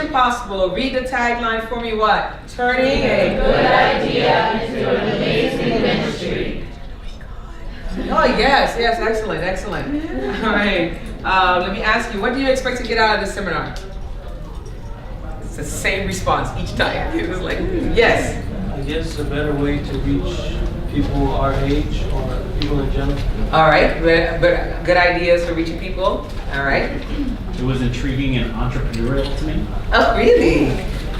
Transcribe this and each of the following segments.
Mission Possible. Read the tagline for me. What? Turning a good idea into an amazing ministry. Oh, yes, excellent. All right, let me ask you, what do you expect to get out of this seminar? It's the same response each time. It was like, yes. I guess a better way to reach people our age or people in general. All right, but good ideas for reaching people. All right. It was intriguing and entrepreneurial to me. Oh, really?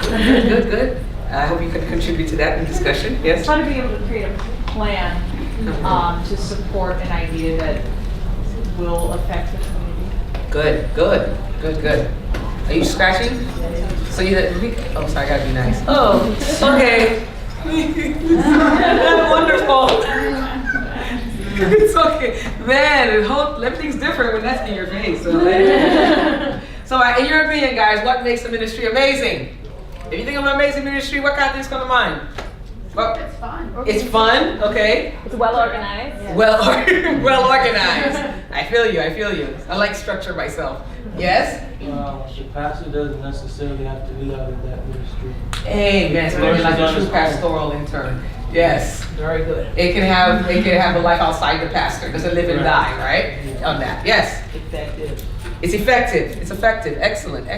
Good. I hope you could contribute to that in discussion. Yes? Try to be able to create a plan to support an idea that will affect the community. Good. Are you scratching? So oh, sorry, I gotta be nice. Oh, okay. Wonderful. It's okay. Man, everything's different when that's in your face. So in your opinion, guys, what makes a ministry amazing? If you think of an amazing ministry, what kind of things come to mind? Well, It's fun. it's fun, okay? It's well organized. Yeah. Well organized. I feel you. I like structure myself. Yes? The pastor doesn't necessarily have to be out of that ministry. Amen. So maybe like a true pastoral intern. Yes, very good. It can have a life outside the pastor. Doesn't live and die, right? On that. Yes. It's effective. Excellent.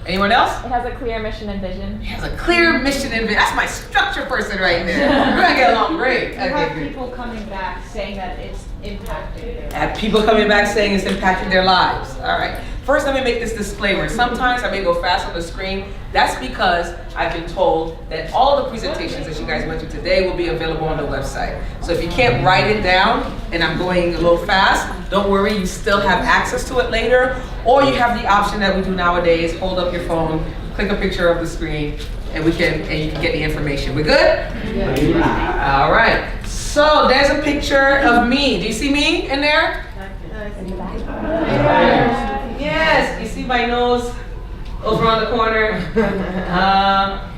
Anyone else? It has a clear mission and vision. It has a clear mission and vision. That's my structure person right there. We're gonna get along great. You have people coming back saying that it's impacting their lives. People coming back saying it's impacting their lives. All right. First, let me make this disclaimer. Sometimes I may go fast on the screen. That's because I've been told that all the presentations that you guys went through today will be available on the website. So if you can't write it down and I'm going a little fast, don't worry, you still have access to it later. Or you have the option that we do nowadays, hold up your phone, click a picture of the screen, and you can get the information. We good? Yeah. All right. So there's a picture of me. Do you see me in there? Yes, you see my nose over on the corner.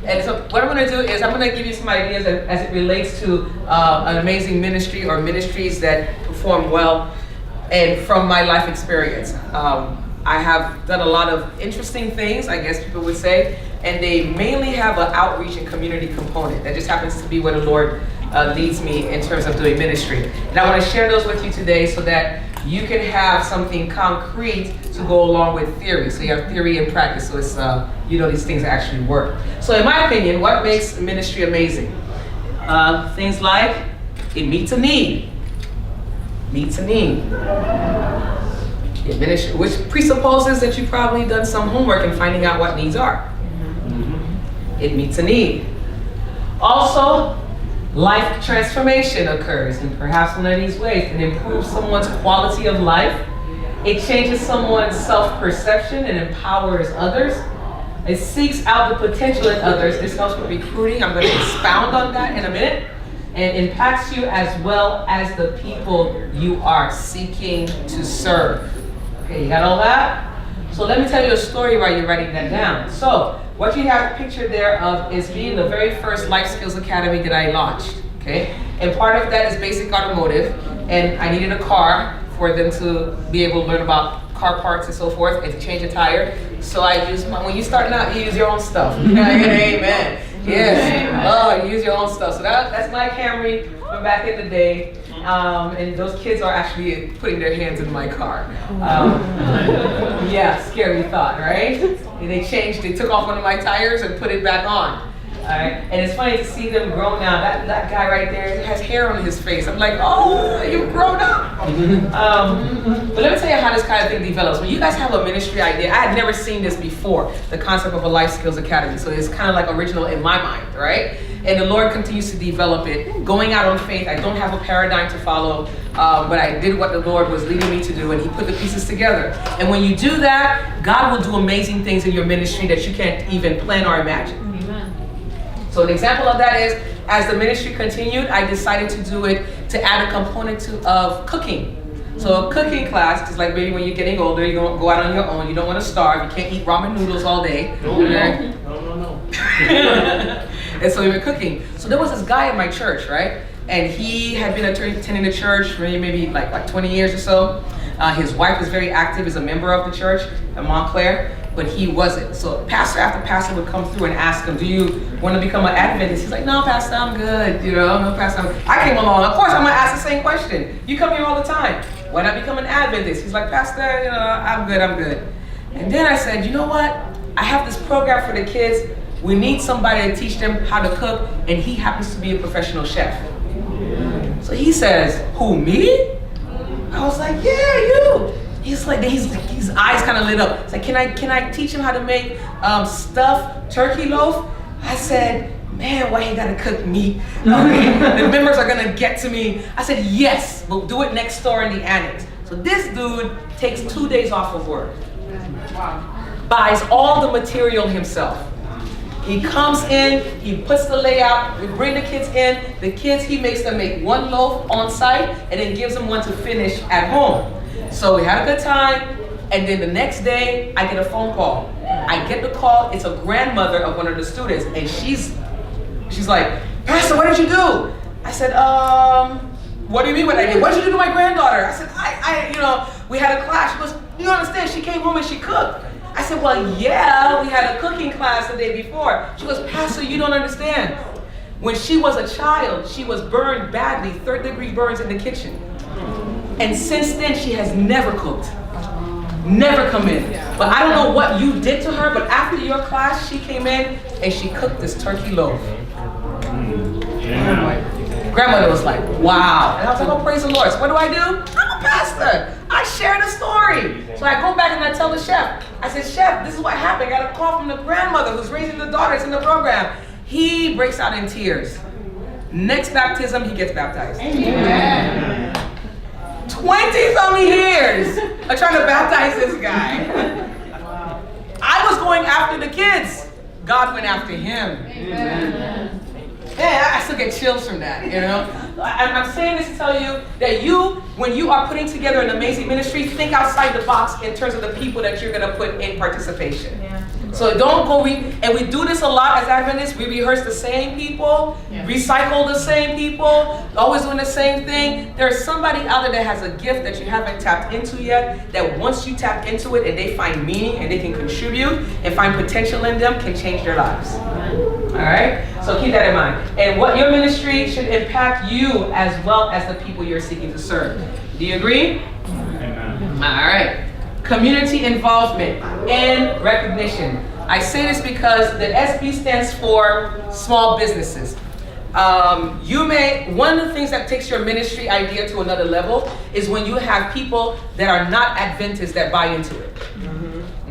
And so what I'm going to do is I'm going to give you some ideas as it relates to an amazing ministry or ministries that perform well, and from my life experience. I have done a lot of interesting things, I guess people would say, and they mainly have an outreach and community component. That just happens to be where the Lord leads me in terms of doing ministry. And I want to share those with you today so that you can have something concrete to go along with theory. So you have theory and practice, so it's these things actually work. So in my opinion, what makes ministry amazing? Things like it meets a need. Ministry, which presupposes that you've probably done some homework in finding out what needs are. It meets a need. Also, life transformation occurs in perhaps one of these ways. It improves someone's quality of life. It changes someone's self-perception and empowers others. It seeks out the potential in others. This helps with recruiting. I'm going to expound on that in a minute. And impacts you as well as the people you are seeking to serve. Okay, you got all that? So let me tell you a story while you're writing that down. So what you have pictured there of is being the very first Life Skills Academy that I launched. Okay, and part of that is basic automotive, and I needed a car for them to be able to learn about car parts and so forth, and to change a tire. So I use when you're starting out, you use your own stuff. Amen. Yes. Oh, you use your own stuff. So that's my Camry from back in the day. And those kids are actually putting their hands in my car. Yeah, scary thought, right? And they took off one of my tires and put it back on. Alright? And it's funny to see them grow now. That guy right there has hair on his face. I'm like, oh, you've grown up. But let me tell you how this kind of thing develops. When you guys have a ministry idea, I had never seen this before, the concept of a Life Skills Academy. So it's kind of like original in my mind, right? And the Lord continues to develop it. Going out on faith, I don't have a paradigm to follow, but I did what the Lord was leading me to do, and He put the pieces together. And when you do that, God will do amazing things in your ministry that you can't even plan or imagine. Amen. So an example of that is, as the ministry continued, I decided to do it to add a component of cooking. So a cooking class, because like maybe when you're getting older, you're going to go out on your own, you don't want to starve, you can't eat ramen noodles all day. No. And so we were cooking. So there was this guy in my church, right? And he had been attending the church maybe like 20 years or so. His wife was very active as a member of the church at Montclair. but he wasn't. So pastor after pastor would come through and ask him, do you want to become an Adventist? He's like, no, pastor, I'm good. You know, no, pastor, I came along. Of course, I'm going to ask the same question. You come here all the time. Why not become an Adventist? He's like, pastor, you know, I'm good. And then I said, you know what? I have this program for the kids. We need somebody to teach them how to cook, and he happens to be a professional chef. So he says, who, me? I was like, yeah, you. He's like, his eyes kind of lit up. He's like, can I teach him how to make stuffed turkey loaf? I said, man, why he gotta cook meat? The members are gonna get to me. I said, yes, we'll do it next door in the annex. So this dude takes 2 days off of work. Buys all the material himself. He comes in, he puts the layout, we bring the kids in, the kids, he makes them make one loaf on site and then gives them one to finish at home. So we had a good time, and then the next day, I get a phone call. I get the call, it's a grandmother of one of the students, and she's like, Pastor, what did you do? I said, what do you mean what I did? What did you do to my granddaughter? I said, we had a class. She goes, you don't understand, she came home and she cooked. I said, well, yeah, we had a cooking class the day before. She goes, Pastor, you don't understand. When she was a child, she was burned badly, 3rd-degree burns in the kitchen. And since then, she has never cooked. Never come in. But I don't know what you did to her, but after your class, she came in and she cooked this turkey loaf. Grandmother was like, wow. And I was like, oh, praise the Lord. So what do? I'm a pastor. I share the story. So I go back and I tell the chef. I said, Chef, this is what happened. I got a call from the grandmother who's raising the daughters in the program. He breaks out in tears. Next baptism, he gets baptized. Amen. 20-something years of trying to baptize this guy. I was going after the kids. God went after him. Amen. Yeah, I still get chills from that, you know? I'm saying this to tell you that when you are putting together an amazing ministry, think outside the box in terms of the people that you're gonna put in participation. Yeah. So don't go, and we do this a lot as Adventists, we rehearse the same people, recycle the same people, always doing the same thing. There's somebody out there that has a gift that you haven't tapped into yet, that once you tap into it and they find meaning and they can contribute and find potential in them, can change their lives. All right? So keep that in mind. And what your ministry should impact you as well as the people you're seeking to serve. Do you agree? Amen. All right. Community involvement and recognition. I say this because the SB stands for small businesses. One of the things that takes your ministry idea to another level is when you have people that are not Adventists that buy into it.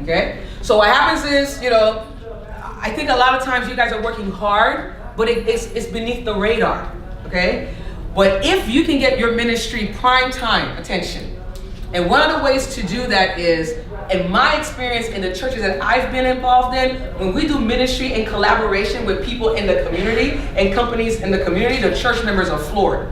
Okay? So what happens is, I think a lot of times you guys are working hard, but it's beneath the radar. Okay? But if you can get your ministry prime time attention, and one of the ways to do that is, in my experience in the churches that I've been involved in, when we do ministry in collaboration with people in the community and companies in the community, the church members are floored.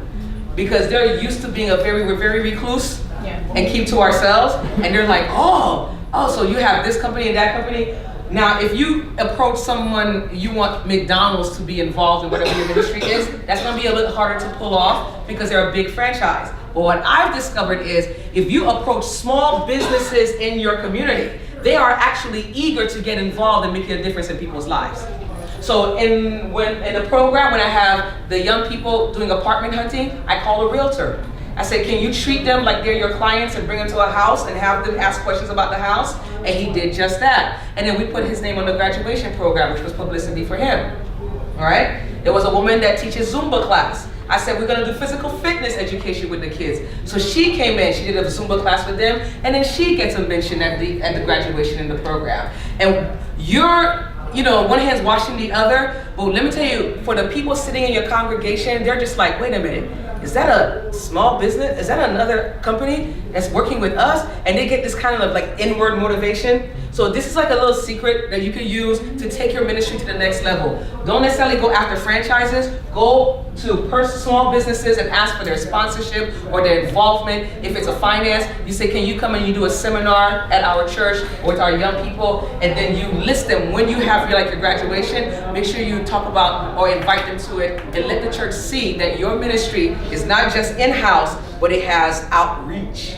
Because they're used to being we're very recluse and keep to ourselves. And they're like, oh, so you have this company and that company. Now, if you approach someone, you want McDonald's to be involved in whatever your ministry is, that's gonna be a little harder to pull off because they're a big franchise. But what I've discovered is, if you approach small businesses in your community, they are actually eager to get involved and make a difference in people's lives. So in the program, when I have the young people doing apartment hunting, I call a realtor. I say, can you treat them like they're your clients and bring them to a house and have them ask questions about the house? And he did just that. And then we put his name on the graduation program, which was publicity for him. All right? There was a woman that teaches Zumba class. I said, we're gonna do physical fitness education with the kids. So she came in, she did a Zumba class with them, and then she gets a mention at the graduation in the program. And one hand's washing the other, but let me tell you, for the people sitting in your congregation, they're just like, wait a minute, is that a small business? Is that another company that's working with us? And they get this kind of like inward motivation. So this is like a little secret that you can use to take your ministry to the next level. Don't necessarily go after franchises. Go to small businesses and ask for their sponsorship or their involvement. If it's a finance, you say, can you come and you do a seminar at our church or with our young people? And then you list them when you have your graduation. Make sure you talk about or invite them to it and let the church see that your ministry is not just in-house, but it has outreach.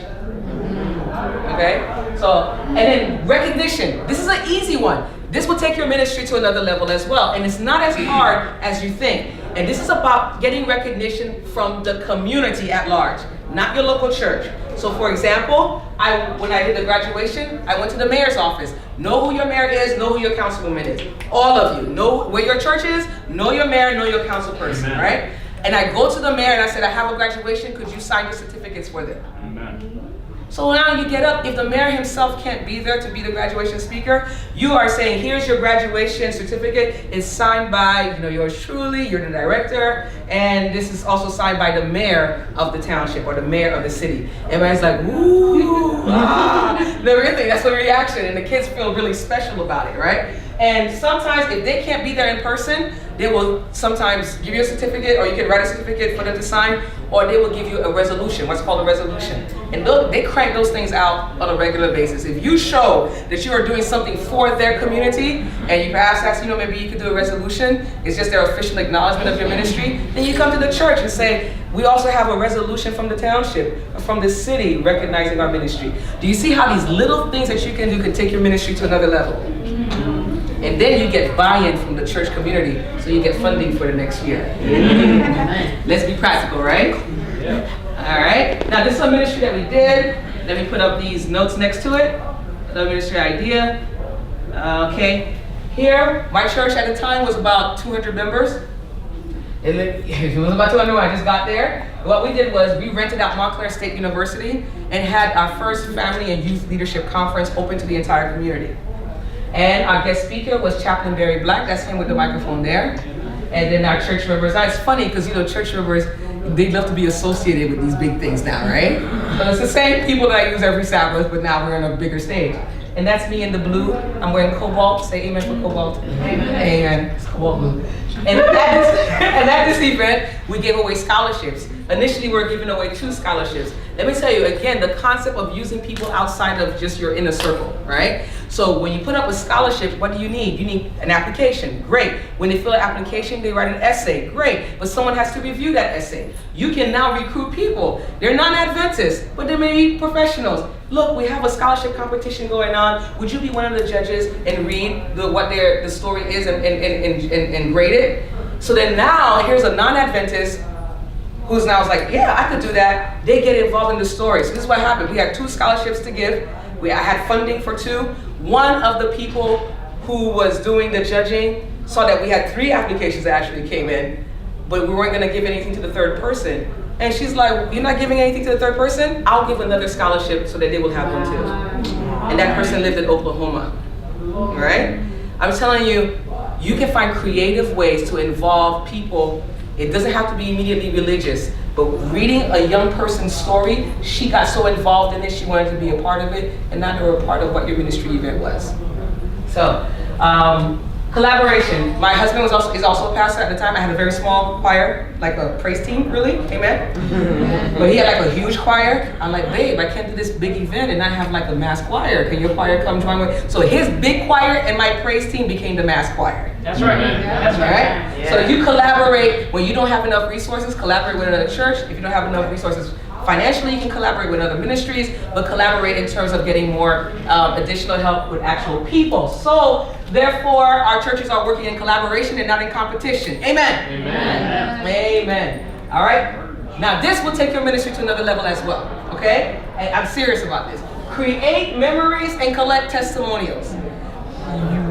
Okay? So, and then recognition. This is an easy one. This will take your ministry to another level as well. And it's not as hard as you think. And this is about getting recognition from the community at large, not your local church. So for example, when I did the graduation, I went to the mayor's office. Know who your mayor is, know who your councilwoman is. All of you, know where your church is, know your mayor, know your council person, right? And I go to the mayor and I said, I have a graduation, could you sign the certificates for them? Amen. So now you get up, if the mayor himself can't be there to be the graduation speaker, you are saying, here's your graduation certificate, it's signed by, yours truly, you're the director, and this is also signed by the mayor of the township or the mayor of the city. Everybody's like, ooh, ah. No, really, that's the reaction, and the kids feel really special about it, right? And sometimes if they can't be there in person, they will sometimes give you a certificate, or you can write a certificate for them to sign, or they will give you a resolution, what's called a resolution. And they crank those things out on a regular basis. If you show that you are doing something for their community, and you perhaps ask, maybe you could do a resolution, it's just their official acknowledgement of your ministry, then you come to the church and say, we also have a resolution from the township, from the city, recognizing our ministry. Do you see how these little things that you can do can take your ministry to another level? And then you get buy-in from the church community, so you get funding for the next year. Let's be practical, right? Yeah. All right. Now this is a ministry that we did. Let me put up these notes next to it. Another ministry idea. Okay. Here, my church at the time was about 200 members. It was about 200 when I just got there. What we did was we rented out Montclair State University and had our first family and youth leadership conference open to the entire community. And our guest speaker was Chaplain Barry Black. That's him with the microphone there. And then our church members. Now it's funny because church members, they love to be associated with these big things now, right? So it's the same people that I use every Sabbath, but now we're on a bigger stage. And that's me in the blue. I'm wearing cobalt. Say amen for cobalt. Amen. Amen. It's cobalt blue. And at this event, we gave away scholarships. Initially, we were giving away 2 scholarships. Let me tell you, again, the concept of using people outside of just your inner circle, right? So when you put up a scholarship, what do you need? You need an application. Great. When they fill an application, they write an essay. Great. But someone has to review that essay. You can now recruit people. They're non-Adventists, but they may be professionals. Look, we have a scholarship competition going on. Would you be one of the judges and read what the story is and grade it? So then now, here's a non-Adventist who's now like, yeah, I could do that. They get involved in the story. So this is what happened. We had 2 scholarships to give. I had funding for 2. One of the people who was doing the judging saw that we had 3 applications that actually came in, but we weren't gonna give anything to the 3rd person. And she's like, you're not giving anything to the 3rd person? I'll give another scholarship so that they will have one too. And that person lived in Oklahoma, right? I'm telling you, you can find creative ways to involve people. It doesn't have to be immediately religious, but reading a young person's story, she got so involved in it, she wanted to be a part of it, and now they're a part of what your ministry event was. So, collaboration. My husband is also a pastor at the time. I had a very small choir, like a praise team, really, amen? But he had like a huge choir. I'm like, babe, I can't do this big event and not have like a mass choir. Can your choir come join me? So his big choir and my praise team became the mass choir. That's right. That's right. Yeah. So you collaborate when you don't have enough resources, collaborate with another church. If you don't have enough resources financially, you can collaborate with other ministries, but collaborate in terms of getting more additional help with actual people. So therefore, our churches are working in collaboration and not in competition. Amen. Amen. Amen. All right. Now this will take your ministry to another level as well. Okay? And I'm serious about this. Create memories and collect testimonials.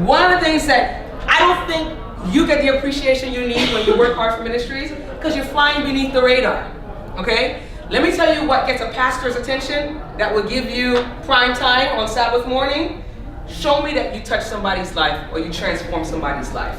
One of the things that I don't think you get the appreciation you need when you work hard for ministries, because you're flying beneath the radar. Okay? Let me tell you what gets a pastor's attention that will give you prime time on Sabbath morning. Show me that you touch somebody's life or you transform somebody's life.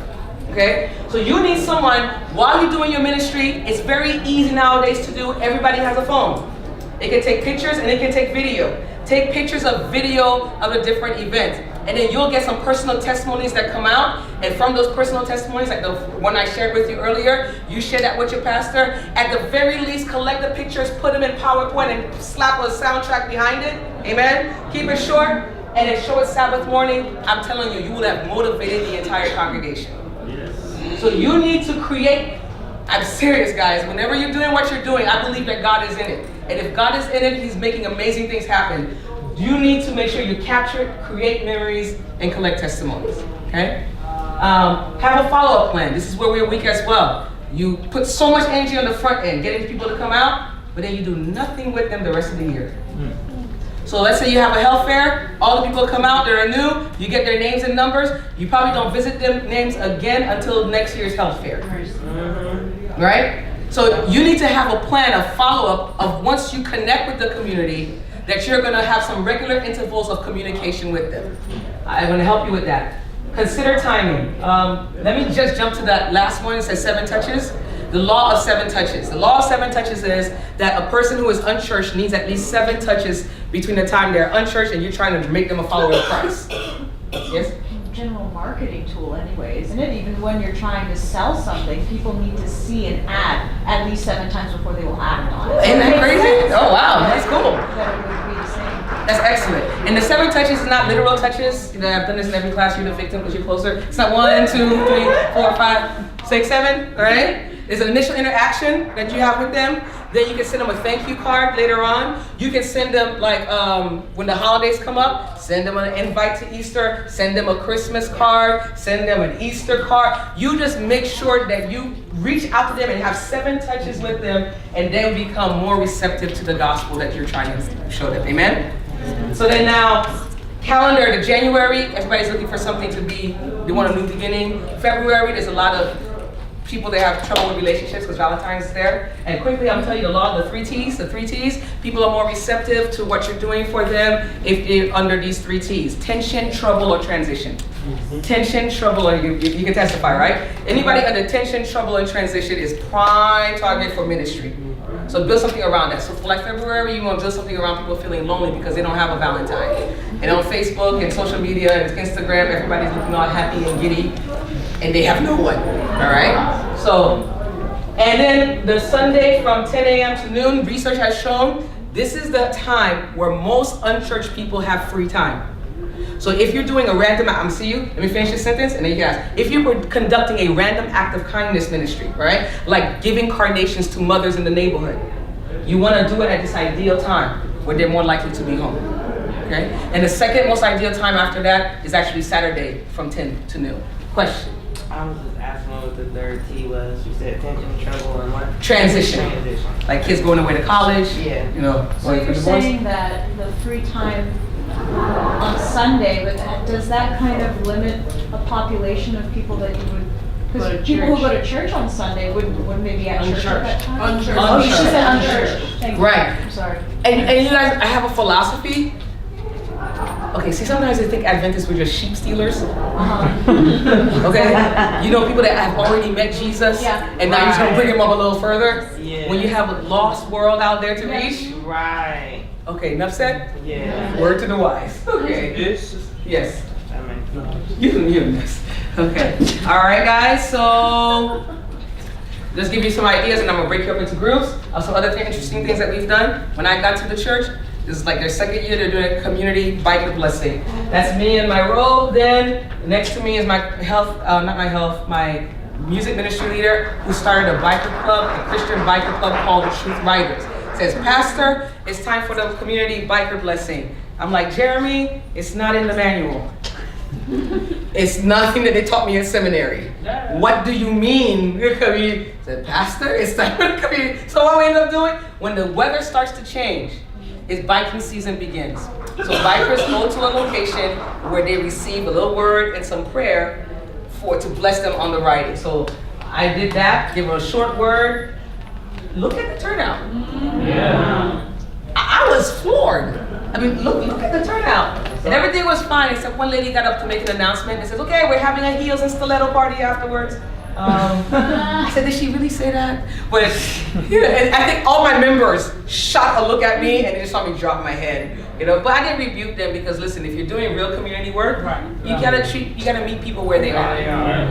Okay? So you need someone, while you're doing your ministry, it's very easy nowadays to do. Everybody has a phone. It can take pictures and it can take video. Take pictures of video of a different event. And then you'll get some personal testimonies that come out. And from those personal testimonies, like the one I shared with you earlier, you share that with your pastor. At the very least, collect the pictures, put them in PowerPoint, and slap a soundtrack behind it. Amen? Keep it short, and then show it Sabbath morning. I'm telling you, you will have motivated the entire congregation. Yes. So you need to create. I'm serious, guys. Whenever you're doing what you're doing, I believe that God is in it. And if God is in it, He's making amazing things happen. you need to make sure you capture, create memories, and collect testimonies, okay? Have a follow-up plan. This is where we're weak as well. You put so much energy on the front end, getting people to come out, but then you do nothing with them the rest of the year. So let's say you have a health fair, all the people come out, they're new, you get their names and numbers, you probably don't visit them names again until next year's health fair. Right? So you need to have a plan, a follow-up of once you connect with the community, that you're gonna have some regular intervals of communication with them. I'm gonna help you with that. Consider timing. Let me just jump to that last one. It says 7 touches. The law of 7 touches. The law of 7 touches is that a person who is unchurched needs at least 7 touches between the time they're unchurched and you're trying to make them a follower of Christ. Yes? General marketing tool anyway, isn't it? Even when you're trying to sell something, people need to see an ad at least 7 times before they will act on it. Isn't that crazy? Oh wow, that's cool. That it would be the same. That's excellent. And the 7 touches is not literal touches. You know, I've done this in every class. You're the victim because you're closer. It's not 1, 2, 3, 4, 5, 6, 7. All right. There's an initial interaction that you have with them. Then you can send them a thank you card later on. You can send them like when the holidays come up, send them an invite to Easter, send them a Christmas card, send them an Easter card. You just make sure that you reach out to them and have 7 touches with them, and they'll become more receptive to the gospel that you're trying to show them. Amen? So then now, calendar to January, everybody's looking for something to be, they want a new beginning. February, there's a lot of people that have trouble with relationships because Valentine's is there. And quickly, I'm telling you the law of the 3 T's. The 3 T's, people are more receptive to what you're doing for them if they're under these 3 T's. Tension, trouble, or transition. Tension, trouble, or you can testify, right? Anybody under tension, trouble, and transition is prime target for ministry. So build something around that. So for like February, you want to build something around people feeling lonely because they don't have a Valentine. And on Facebook and social media and Instagram, everybody's looking all happy and giddy, and they have no one, all right? So, and then the Sunday from 10 a.m. to noon, research has shown this is the time where most unchurched people have free time. So if you're doing a random, I'm see you, let me finish this sentence and then you can ask. If you were conducting a random act of kindness ministry, right? Like giving carnations to mothers in the neighborhood, you want to do it at this ideal time where they're more likely to be home, okay? And the second most ideal time after that is actually Saturday from 10 to noon. Question? I was just asking what the third T was. You said tension, trouble, and what? Transition. Like kids going away to college, Yeah. you know, So going for you're divorce. saying that the free time on Sunday, but does that kind of limit a population of people that you would, Go to because people who church. go to church on Sunday wouldn't they be at church at that time? Unchurched. Oh, she said Unchurched. unchurched. Thank you. Right. I'm sorry. And you guys, I have a philosophy. Okay, see, sometimes I think Adventists were just sheep stealers. Okay? You know, people that have already met Jesus, Yeah. and now you're trying to bring him up a little further. Yeah. When you have a lost world out there to Yeah. reach. Right. Okay, enough said? Yeah. Word to the wise. Okay. This Yes. That makes sense. You miss. Okay. All right, guys. So just give you some ideas, and I'm gonna break you up into groups of some other interesting things that we've done. When I got to the church, this is like their second year. They're doing a community biker blessing. That's me in my robe. Then next to me is my my music ministry leader who started a biker club, a Christian biker club called the Truth Riders. It says, Pastor, it's time for the community biker blessing. I'm like, Jeremy, it's not in the manual. It's nothing that they taught me in seminary. What do you mean? I said, Pastor, it's time for the community. So what we end up doing, when the weather starts to change, is biking season begins. So bikers go to a location where they receive a little word and some prayer to bless them on the riding. So I did that, give them a short word. Look at the turnout. Yeah. I was floored. I mean, look at the turnout. And everything was fine, except one lady got up to make an announcement and says, okay, we're having a heels and stiletto party afterwards. I said, did she really say that? But you know, and I think all my members shot a look at me and they just saw me drop my head. You know, but I didn't rebuke them because listen, if you're doing real community work, you gotta meet people where they are.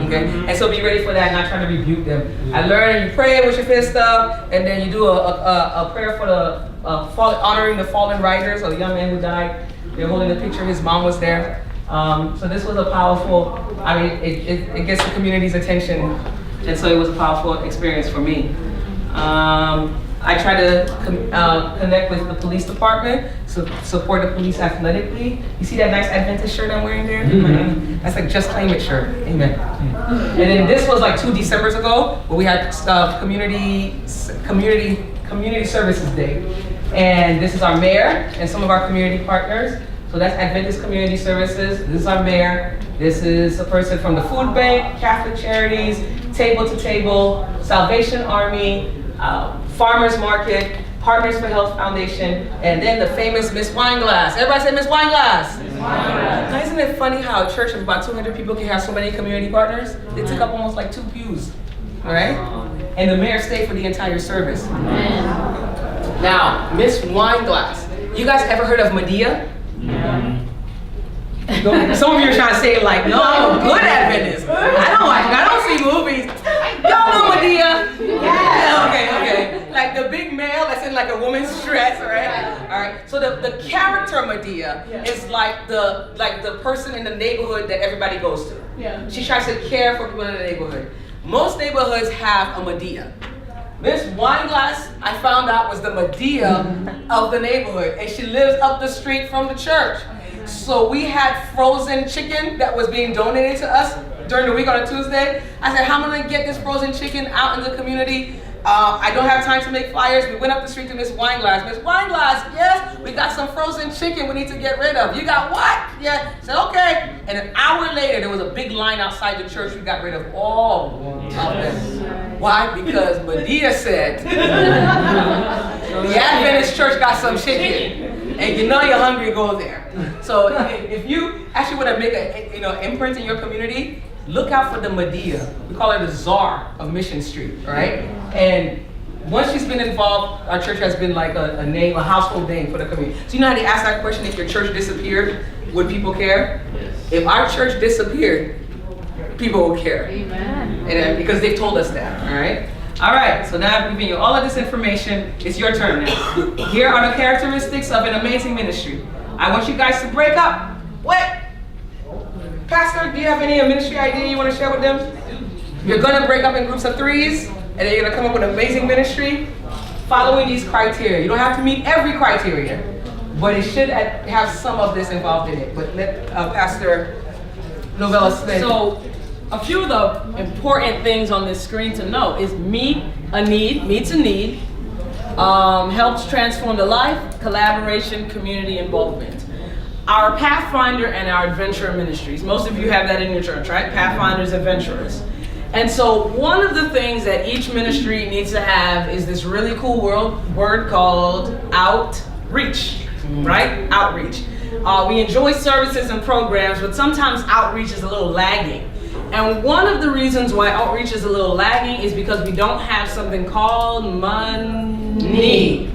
Okay? And so be ready for that, not trying to rebuke them. I learned you pray with your fist up, and then you do a prayer for the honoring the fallen riders, or the young man who died. They're holding a picture, his mom was there. So this was a powerful, I mean, it gets the community's attention, and so it was a powerful experience for me. I try to connect with the police department, support the police athletically. You see that nice Adventist shirt I'm wearing there? That's like Just Claim It shirt. Amen. And then this was like 2 Decembers ago, where we had community services day. And this is our mayor and some of our community partners. So that's Adventist Community Services. This is our mayor. This is a person from the food bank, Catholic Charities, Table to Table, Salvation Army, Farmers Market, Partners for Health Foundation, and then the famous Miss Wineglass. Everybody say Miss Wineglass. Now, isn't it funny how a church of about 200 people can have so many community partners? They took up almost like 2 pews, all right? And the mayor stayed for the entire service. Now, Miss Wineglass. You guys ever heard of Medea? Some of you are trying to say it like, no, I'm a good Adventist. I don't see movies. Y'all know Medea? Yeah. Okay. Like the big male that's in like a woman's dress, right? All right. So the character Medea is like the person in the neighborhood that everybody goes to. Yeah. She tries to care for people in the neighborhood. Most neighborhoods have a Medea. Miss Wineglass, I found out, was the Medea of the neighborhood, and she lives up the street from the church. So we had frozen chicken that was being donated to us during the week on a Tuesday. I said, how am I going to get this frozen chicken out in the community? I don't have time to make flyers. We went up the street to Miss Wineglass. Miss Wineglass, yes, we got some frozen chicken we need to get rid of. You got what? Yeah. I said, okay. And an hour later, there was a big line outside the church. We got rid of all of them. Why? Because Medea said, the Adventist church got some chicken. And you know you're hungry, go there. So if you actually want to make a imprint in your community, look out for the Medea. We call her the czar of Mission Street, right? And once she's been involved, our church has been like a name, a household name for the community. So you know how they ask that question, if your church disappeared, would people care? Yes. If our church disappeared, people will care. Amen. And because they've told us that, all right? All right, so now I've given you all of this information. It's your turn now. Here are the characteristics of an amazing ministry. I want you guys to break up. What? Pastor, do you have any ministry idea you want to share with them? You're going to break up in groups of 3s, and then you're going to come up with an amazing ministry following these criteria. You don't have to meet every criteria, but it should have some of this involved in it. But let Pastor Novella explain. So, a few of the important things on this screen to know is meets a need, helps transform the life, collaboration, community involvement. Our Pathfinder and our Adventurer ministries, most of you have that in your church, right? Pathfinders, Adventurers. And so one of the things that each ministry needs to have is this really cool word called outreach, right? Outreach. We enjoy services and programs, but sometimes outreach is a little lagging. And one of the reasons why outreach is a little lagging is because we don't have something called money.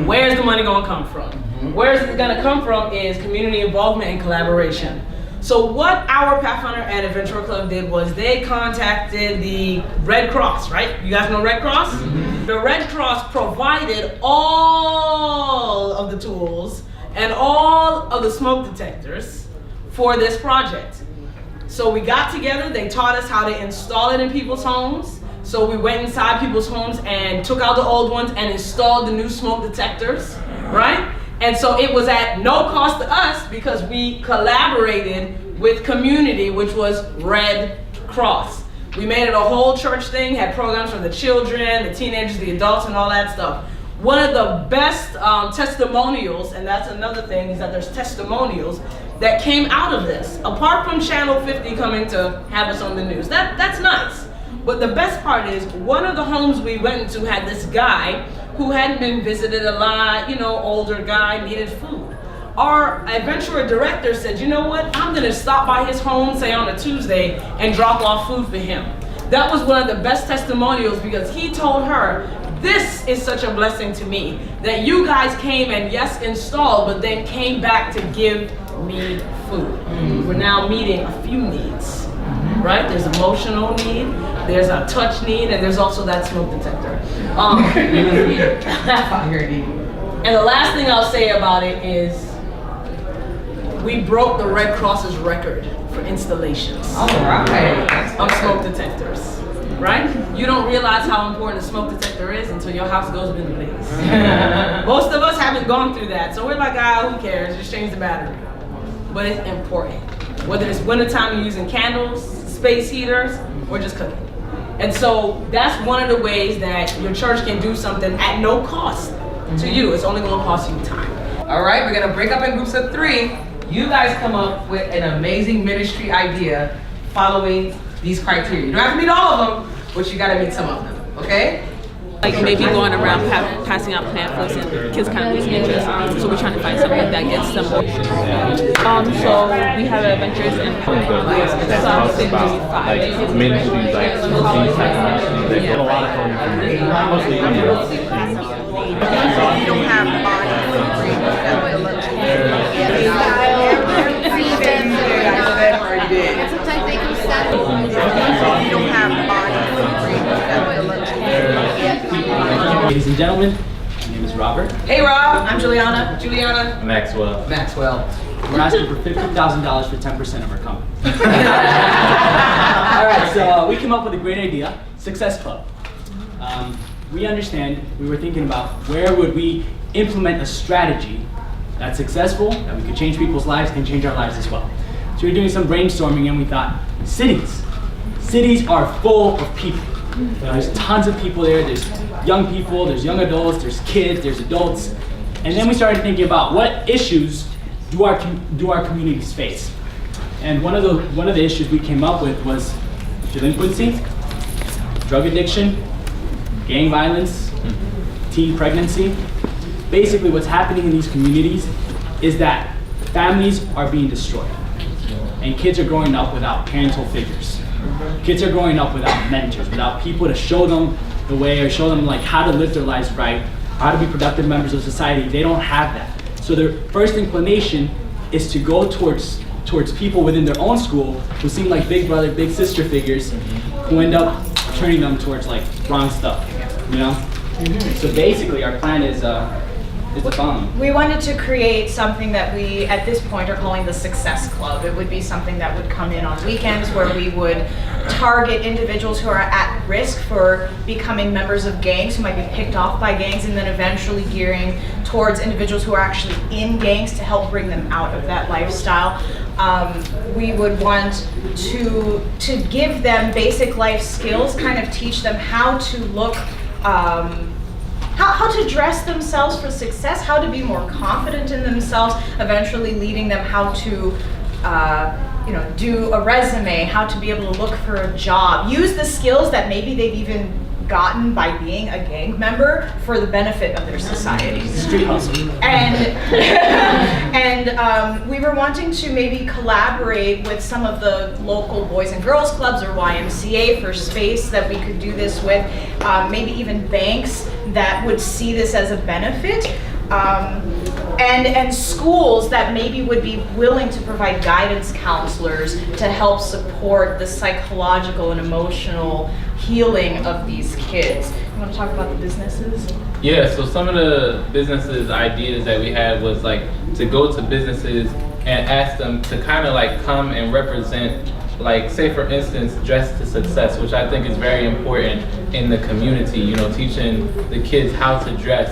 Where's the money gonna come from? Where is it gonna come from is community involvement and collaboration. So what our Pathfinder and Adventurer Club did was they contacted the Red Cross, right? You guys know Red Cross? The Red Cross provided all of the tools and all of the smoke detectors for this project. So we got together, they taught us how to install it in people's homes. So we went inside people's homes and took out the old ones and installed the new smoke detectors, right? And so it was at no cost to us because we collaborated with community, which was Red Cross. We made it a whole church thing, had programs for the children, the teenagers, the adults, and all that stuff. One of the best testimonials, and that's another thing, is that there's testimonials that came out of this. Apart from Channel 50 coming to have us on the news. That's nice. But the best part is, one of the homes we went into had this guy who hadn't been visited a lot, older guy, needed food. Our adventurer director said, you know what, I'm gonna stop by his home, say on a Tuesday, and drop off food for him. That was one of the best testimonials because he told her, this is such a blessing to me that you guys came and yes, installed, but then came back to give me food. We're now meeting a few needs, right? There's emotional need, there's a touch need, and there's also that smoke detector. And the last thing I'll say about it is we broke the Red Cross's record for installations of smoke detectors. right? You don't realize how important a smoke detector is until your house goes up in flames. Most of us haven't gone through that, so we're like, who cares? Just change the battery. But it's important. Whether it's wintertime, you're using candles, space heaters, or just cooking. And so that's one of the ways that your church can do something at no cost to you. It's only going to cost you time. All right, we're gonna break up in groups of 3. You guys come up with an amazing ministry idea following these criteria. You don't have to meet all of them, but you gotta meet some of them, okay? Like maybe going around passing out pamphlets and kids kind of losing interest. So we're trying to find something that gets them more. So we have adventures in That talks about like ministries, like these type of ministries that get a lot of funding from mostly women. You don't have bodies that will look to you. Sometimes they can settle. You don't have bodies that will look to you. Ladies and gentlemen, my name is Robert. Hey Rob. I'm Juliana. Juliana. Maxwell. Maxwell. We're asking for $50,000 for 10% of our company. All right, so we came up with a great idea, Success Club. We understand, we were thinking about where would we implement a strategy that's successful, that we could change people's lives, can change our lives as well. So we were doing some brainstorming and we thought, cities are full of people. There's tons of people there, there's young people, there's young adults, there's kids, there's adults. And then we started thinking about what issues do our communities face. And one of the issues we came up with was delinquency, drug addiction, gang violence, teen pregnancy. Basically what's happening in these communities is that families are being destroyed. And kids are growing up without parental figures. Kids are growing up without mentors, without people to show them the way or show them like how to live their lives right, how to be productive members of society. They don't have that. So their first inclination is to go towards people within their own school who seem like big brother, big sister figures who end up turning them towards like wrong stuff, you know? So basically our plan is the following. We wanted to create something that we, at this point, are calling the Success Club. It would be something that would come in on weekends where we would target individuals who are at risk for becoming members of gangs, who might be picked off by gangs, and then eventually gearing towards individuals who are actually in gangs to help bring them out of that lifestyle. We would want to give them basic life skills, kind of teach them how to look, how to dress themselves for success, how to be more confident in themselves, eventually leading them how to do a resume, how to be able to look for a job, use the skills that maybe they've even gotten by being a gang member for the benefit of their society. Street hustle. And we were wanting to maybe collaborate with some of the local Boys and Girls Clubs or YMCA for space that we could do this with, maybe even banks that would see this as a benefit. And schools that maybe would be willing to provide guidance counselors to help support the psychological and emotional healing of these kids. You want to talk about the businesses? Yeah, so some of the businesses ideas that we had was like to go to businesses and ask them to kind of like come and represent, like say for instance, Dress to Success, which I think is very important in the community, you know, teaching the kids how to dress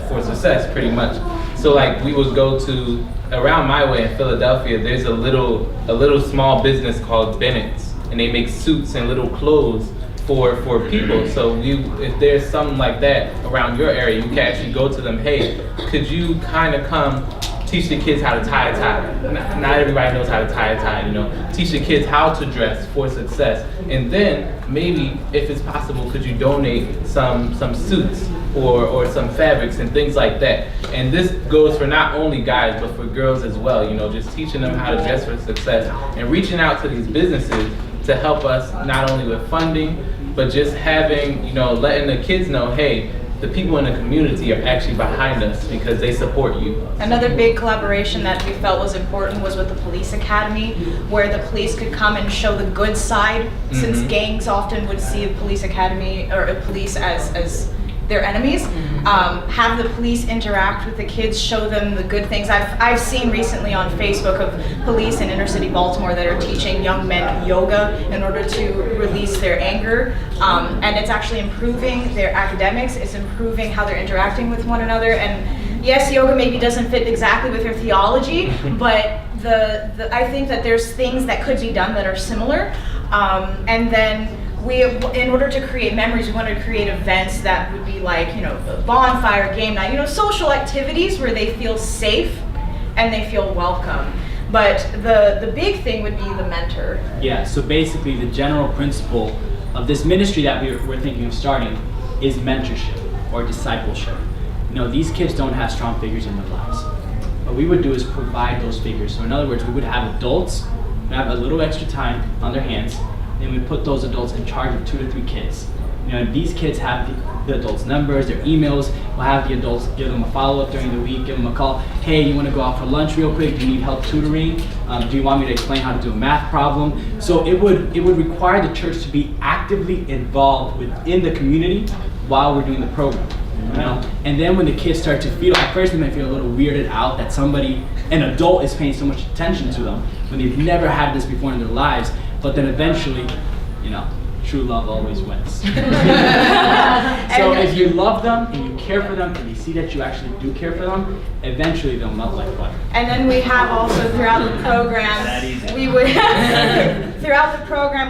for success pretty much. So like we would go to, around my way in Philadelphia, there's a little small business called Bennett's, and they make suits and little clothes for people. So if there's something like that around your area, you can actually go to them, hey, could you kind of come teach the kids how to tie a tie? Not everybody knows how to tie a tie, you know. Teach the kids how to dress for success. And then maybe, if it's possible, could you donate some suits or some fabrics and things like that. And this goes for not only guys, but for girls as well, you know, just teaching them how to dress for success and reaching out to these businesses to help us not only with funding, but just having, you know, letting the kids know, hey, the people in the community are actually behind us because they support you. Another big collaboration that we felt was important was with the police academy, where the police could come and show the good side, since gangs often would see a police academy or a police as their enemies. Have the police interact with the kids, show them the good things. I've seen recently on Facebook of police in inner city Baltimore that are teaching young men yoga in order to release their anger, and it's actually improving their academics, it's improving how they're interacting with one another. And yes, yoga maybe doesn't fit exactly with their theology, but I think that there's things that could be done that are similar. And then in order to create memories, we wanted to create events that would be like, a bonfire, game night, social activities where they feel safe and they feel welcome. But the big thing would be the mentor. Yeah, so basically the general principle of this ministry that we're thinking of starting is mentorship or discipleship. These kids don't have strong figures in their lives. What we would do is provide those figures. So in other words, we would have adults who have a little extra time on their hands, and we put those adults in charge of 2 to 3 kids. These kids have the adults' numbers, their emails. We'll have the adults give them a follow-up during the week, give them a call. Hey, you want to go out for lunch real quick? Do you need help tutoring? Do you want me to explain how to do a math problem? So it would require the church to be actively involved within the community while we're doing the program. And then when the kids start to feel, at first they might feel a little weirded out that an adult is paying so much attention to them when they've never had this before in their lives, but then eventually, true love always wins. So if you love them and you care for them and they see that you actually do care for them, eventually they'll melt like butter. And then we have also throughout the program,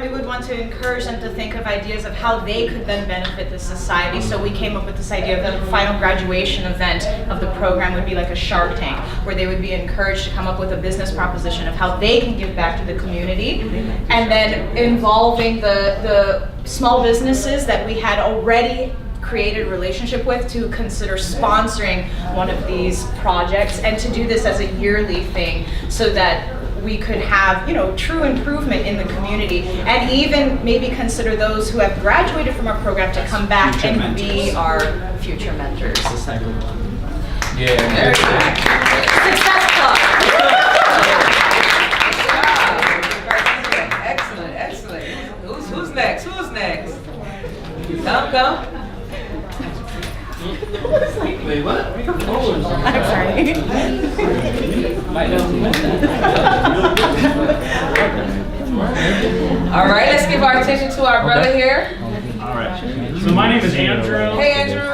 we would want to encourage them to think of ideas of how they could then benefit the society. So we came up with this idea of the final graduation event of the program would be like a Shark Tank, where they would be encouraged to come up with a business proposition of how they can give back to the community, and then involving the small businesses that we had already created a relationship with to consider sponsoring one of these projects, and to do this as a yearly thing so that we could have, true improvement in the community, and even maybe consider those who have graduated from our program to come back future and mentors. be our future mentors. It's a cycle. Yeah. Success Club. Excellent. Who's next? Come. Wait, what? We got photos. I'm sorry. All right, let's give our attention to our brother here. All right. So my name is Andrew. Hey, Andrew.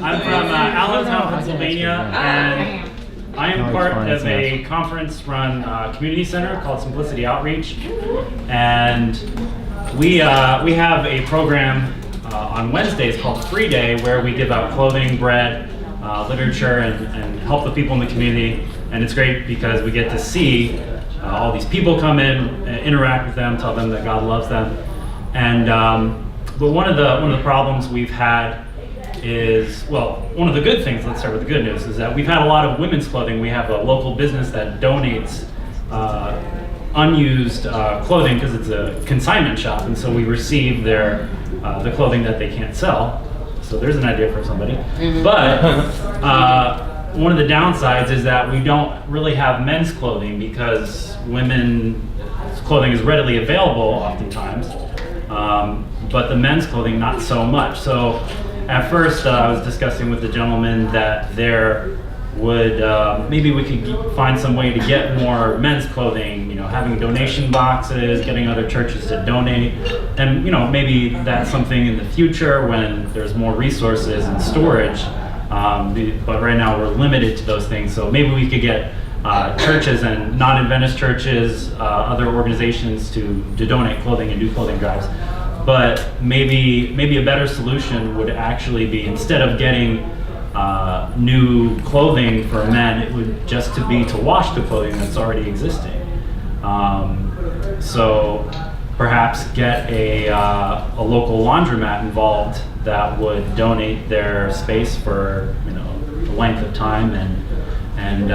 I'm from Arlington, Pennsylvania, and I am part of a conference-run community center called Simplicity Outreach, and we have a program on Wednesdays called Free Day, where we give out clothing, bread, literature, and help the people in the community. And it's great because we get to see all these people come in, interact with them, tell them that God loves them. And but one of the problems we've had is, well, one of the good things, let's start with the good news, is that we've had a lot of women's clothing. We have a local business that donates unused clothing because it's a consignment shop, and so we receive the clothing that they can't sell. So there's an idea for somebody. But one of the downsides is that we don't really have men's clothing because women's clothing is readily available oftentimes, but the men's clothing not so much. So at first I was discussing with the gentleman that there would maybe we could find some way to get more men's clothing, having donation boxes, getting other churches to donate, and maybe that's something in the future when there's more resources and storage, but right now we're limited to those things. So maybe we could get churches and non-Adventist churches, other organizations to donate clothing and do clothing drives. But maybe a better solution would actually be, instead of getting new clothing for men, it would just be to wash the clothing that's already existing. So perhaps get a local laundromat involved that would donate their space for the length of time and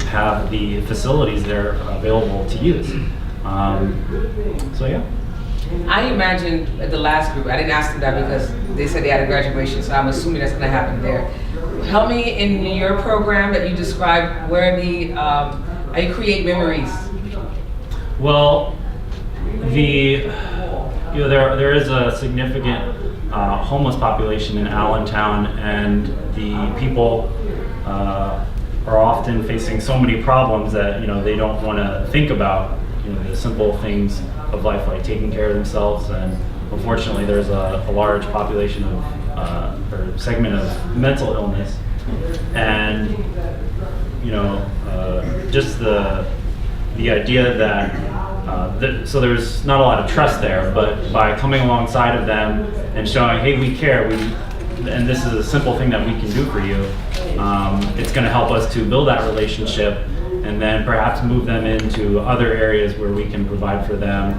have the facilities there available to use. So yeah. I imagine at the last group, I didn't ask them that because they said they had a graduation, so I'm assuming that's going to happen there. Help me in your program that you described, where how you create memories. Well, you know, there is a significant homeless population in Allentown, and the people are often facing so many problems that, you know, they don't want to think about, you know, the simple things of life, like taking care of themselves. And unfortunately, there's a large population of or segment of mental illness, and you know, just the idea that so there's not a lot of trust there, but by coming alongside of them and showing, hey, we care, and this is a simple thing that we can do for you, it's going to help us to build that relationship, and then perhaps move them into other areas where we can provide for them.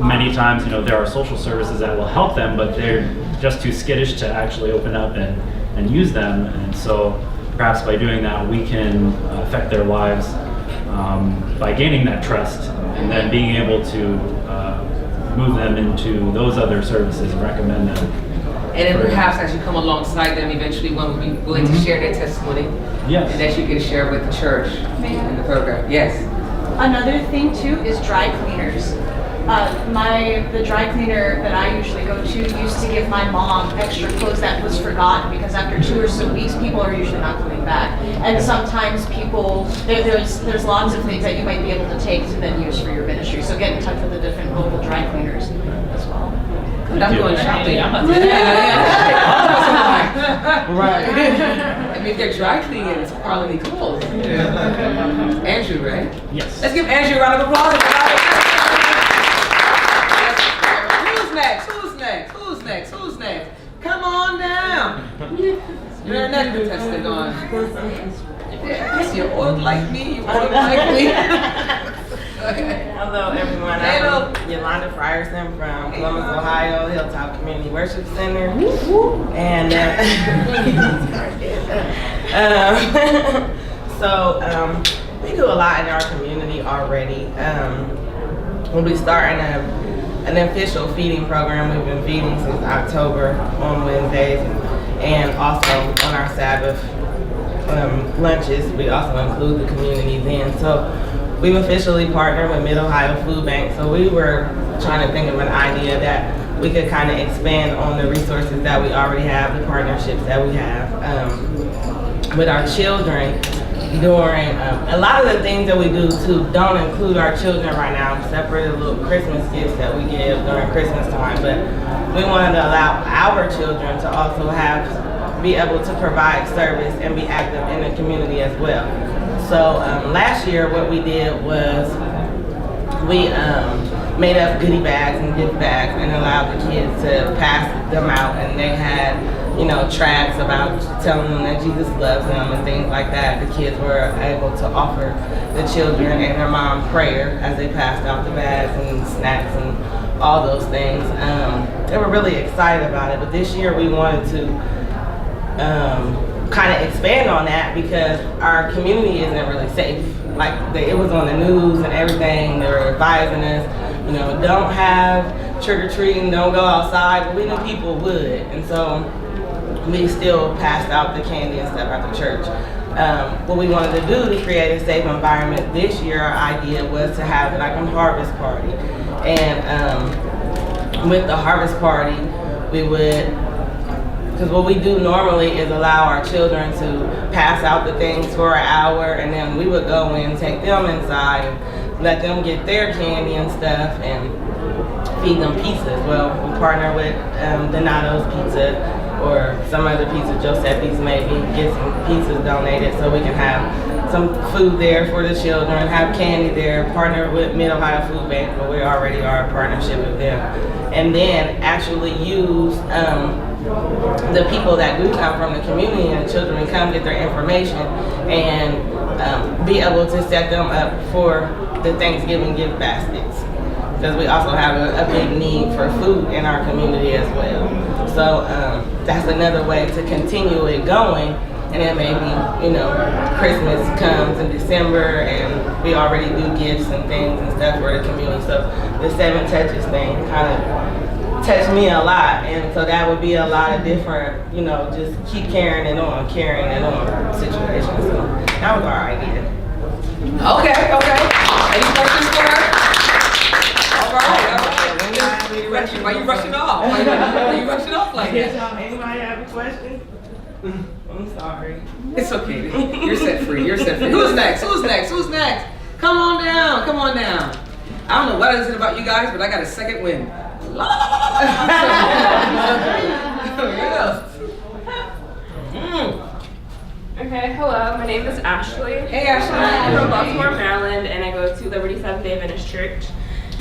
Many times, you know, there are social services that will help them, but they're just too skittish to actually open up and use them. And so perhaps by doing that, we can affect their lives by gaining that trust, and then being able to move them into those other services and recommend them. And then perhaps as you come alongside them, eventually one will be willing to share their testimony. Yes. And that you can share with the church in the program. Yes. Another thing too is dry cleaners. The dry cleaner that I usually go to used to give my mom extra clothes that was forgotten, because after 2 or so weeks, people are usually not coming back. And sometimes people, there's lots of things that you might be able to take to then use for your ministry. So get in touch with the different local dry cleaners as well. I'm going shopping. Right. I mean, if they're dry cleaning, it's quality clothes. Andrew, right? Yes. Let's give Andrew a round of applause. Who's next? Come on down. Your nectar tester going. Yes, you're old like me. You're old like me. Hello, everyone. I'm Yolanda Frierson from Columbus, Ohio, Hilltop Community Worship Center. And we do a lot in our community already. We'll be starting an official feeding program. We've been feeding since October on Wednesdays, and also on our Sabbath lunches. We also include the community then. So we've officially partnered with Mid-Ohio Food Bank. So we were trying to think of an idea that we could kind of expand on the resources that we already have, the partnerships that we have with our children. During a lot of the things that we do too don't include our children right now. We separated little Christmas gifts that we give during Christmas time, but we wanted to allow our children to also be able to provide service and be active in the community as well. So last year what we did was we made up goodie bags and gift bags and allowed the kids to pass them out, and they had, you know, tracts about telling them that Jesus loves them and things like that. The kids were able to offer the children and their mom prayer as they passed out the bags and snacks and all those things. They were really excited about it, but this year we wanted to kind of expand on that, because our community isn't really safe. Like, it was on the news and everything. They were advising us, you know, don't have trick-or-treating, don't go outside, but we knew people would. And so we still passed out the candy and stuff at the church. What we wanted to do to create a safe environment this year, our idea was to have like a harvest party. And with the harvest party, we would, because what we do normally is allow our children to pass out the things for an hour, and then we would go in, take them inside, and let them get their candy and stuff, and feed them pizzas. Well, we partner with Donato's Pizza or some other pizza, Giuseppe's maybe, get some pizzas donated so we can have some food there for the children, have candy there, partner with Mid-Ohio Food Bank, but we already are in partnership with them. And then actually use the people that do come from the community and the children come get their information and be able to set them up for the Thanksgiving gift baskets. Because we also have a big need for food in our community as well. So that's another way to continue it going. And then maybe, you know, Christmas comes in December and we already do gifts and things and stuff for the community. So the 7 touches thing kind of touched me a lot. And so that would be a lot of different, you know, just keep carrying it on situations. So that was our idea. Okay. Any questions for her? Why you rushing off? Why you rushing off like that? Anybody have a question? I'm sorry. It's okay. You're set free. You're set free. Who's next? Who's next? Who's next? Come on down. Come on down. I don't know what is it about you guys, but I got a second wind. Okay, hello, my name is Ashley. Hey, Ashley. I'm from Baltimore, Maryland, and I go to Liberty Seventh-day Adventist Church.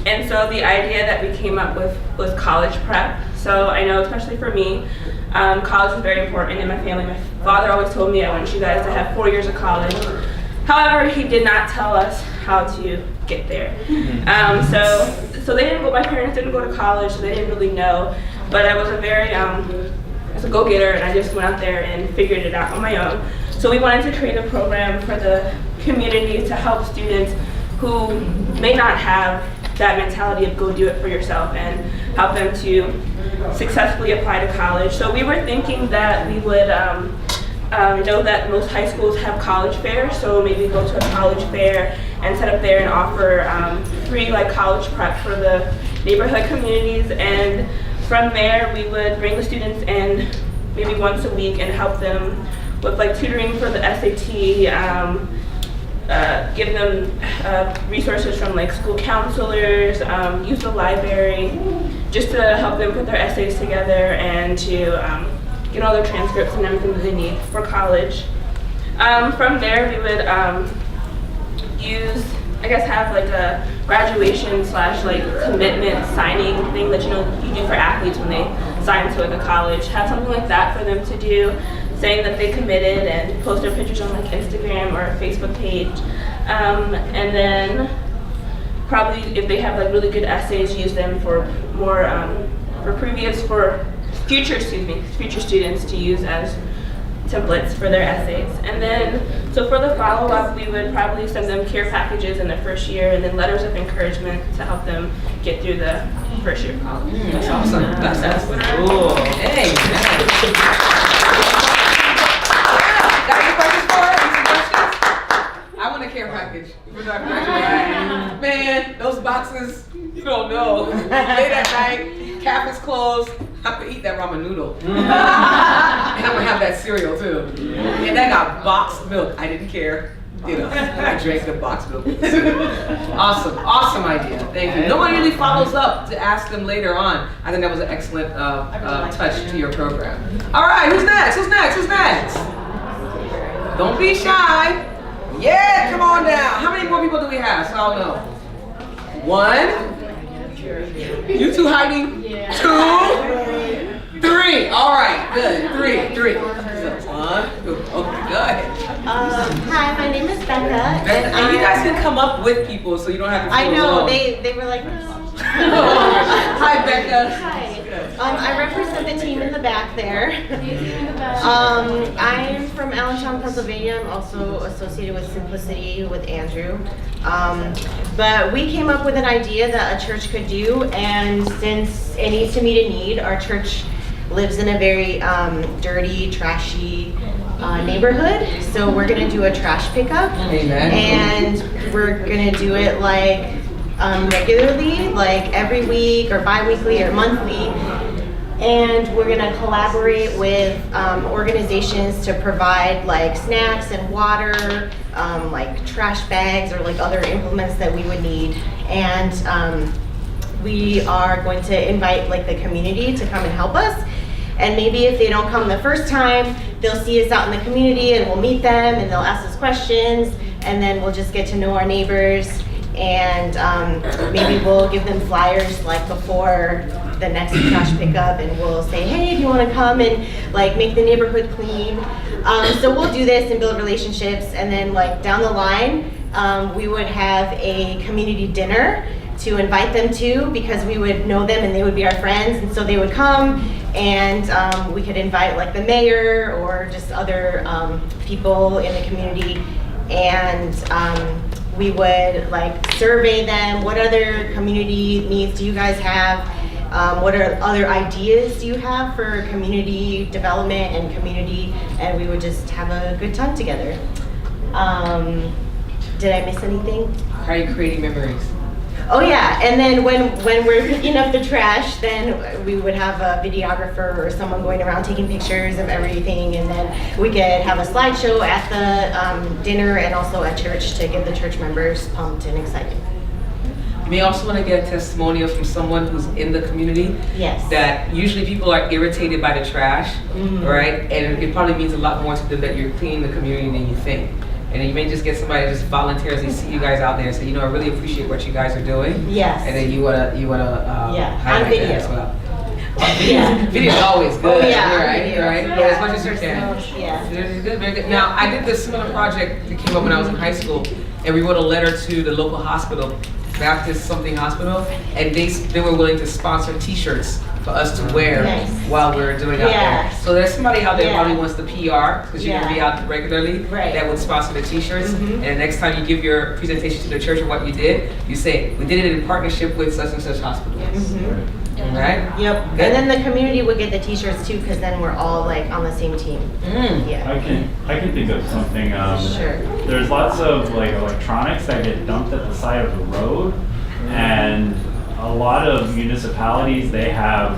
And so the idea that we came up with was college prep. So I know, especially for me, college is very important in my family. My father always told me, I want you guys to have 4 years of college. However, he did not tell us how to get there. So they didn't go, my parents didn't go to college, so they didn't really know. But I was a very, I was a go-getter, and I just went out there and figured it out on my own. So we wanted to create a program for the community to help students who may not have that mentality of go do it for yourself and help them to successfully apply to college. So we were thinking that we would know that most high schools have college fairs, so maybe go to a college fair and set up there and offer free college prep for the neighborhood communities. And from there, we would bring the students in maybe once a week and help them with tutoring for the SAT, give them resources from school counselors, use the library, just to help them put their essays together and to get all their transcripts and everything that they need for college. From there, we would have a graduation / commitment signing thing that you do for athletes when they sign to a college. Have something like that for them to do, saying that they committed, and post their pictures on Instagram or Facebook page. And then probably if they have really good essays, use them for more for future students to use as templates for their essays. And then, so for the follow-up, we would probably send them care packages in the first year, and then letters of encouragement to help them get through the first year of college. That's awesome. That's cool. Hey, got any questions for her? Any suggestions? I want a care package for Dr. Graduation. Man, those boxes, you don't know. Late at night, cap is closed. I could eat that ramen noodle. And I'm gonna have that cereal too. And that got boxed milk. I didn't care. I drank the boxed milk. Awesome, awesome idea. Thank you. No one really follows up to ask them later on. I think that was an excellent touch to your program. All right, who's next? Who's next? Who's next? Don't be shy. Yeah, come on down. How many more people do we have? So I'll know. 1. You two hiding? Yeah. 2, 3. All right, good. 3. So 1, 2. Okay, go ahead. Hi, my name is Becca. And you guys can come up with people so you don't have to feel I know, alone. they were like, no. Hi, Becca. Hi. I represent the team in the back there. I'm from Arlington, Pennsylvania. I'm also associated with Simplicity with Andrew. But we came up with an idea that a church could do, and since it needs to meet a need, our church lives in a very dirty, trashy neighborhood. So we're gonna do a trash pickup. Amen. And we're gonna do it regularly, every week or bi-weekly or monthly. And we're gonna collaborate with organizations to provide snacks and water, trash bags or other implements that we would need. And we are going to invite the community to come and help us. And maybe if they don't come the first time, they'll see us out in the community and we'll meet them and they'll ask us questions, and then we'll just get to know our neighbors. And maybe we'll give them flyers before the next trash pickup, and we'll say, hey, do you want to come and make the neighborhood clean? So we'll do this and build relationships, and then down the line, we would have a community dinner to invite them to, because we would know them and they would be our friends, and so they would come, and we could invite the mayor or just other people in the community, and we would survey them. What other community needs do you guys have? What are other ideas do you have for community development and community? And we would just have a good time together. Did I miss anything? How are you creating memories? Oh yeah, and then when we're picking up the trash, then we would have a videographer or someone going around taking pictures of everything, and then we could have a slideshow at the dinner and also at church to get the church members pumped and excited. You may also want to get a testimonial from someone who's in the community. Yes. That usually people are irritated by the trash, right? And it probably means a lot more to them that you're cleaning the community than you think. And you may just get somebody to just voluntarily see you guys out there and say, you know, I really appreciate what you guys are doing. Yes. And then you wanna highlight on video. that as well. Yeah. Video's always good. Oh yeah, right? video. Right? Yeah. As much as you can. Yeah. Very good, very good. Now, I did this similar project that came up when I was in high school, and we wrote a letter to the local hospital, Baptist something hospital, and they were willing to sponsor T-shirts for us to wear while we were doing out there. So there's somebody out there who probably wants the PR, because you're gonna be out regularly, that would sponsor the T-shirts. And the next time you give your presentation to the church of what you did, you say, we did it in partnership with such and such hospital. Right? Yep. Good. And then the community would get the T-shirts too, because then we're all like on the same team. Yeah. I can think of something. Sure. There's lots of like electronics that get dumped at the side of the road, and a lot of municipalities, they have,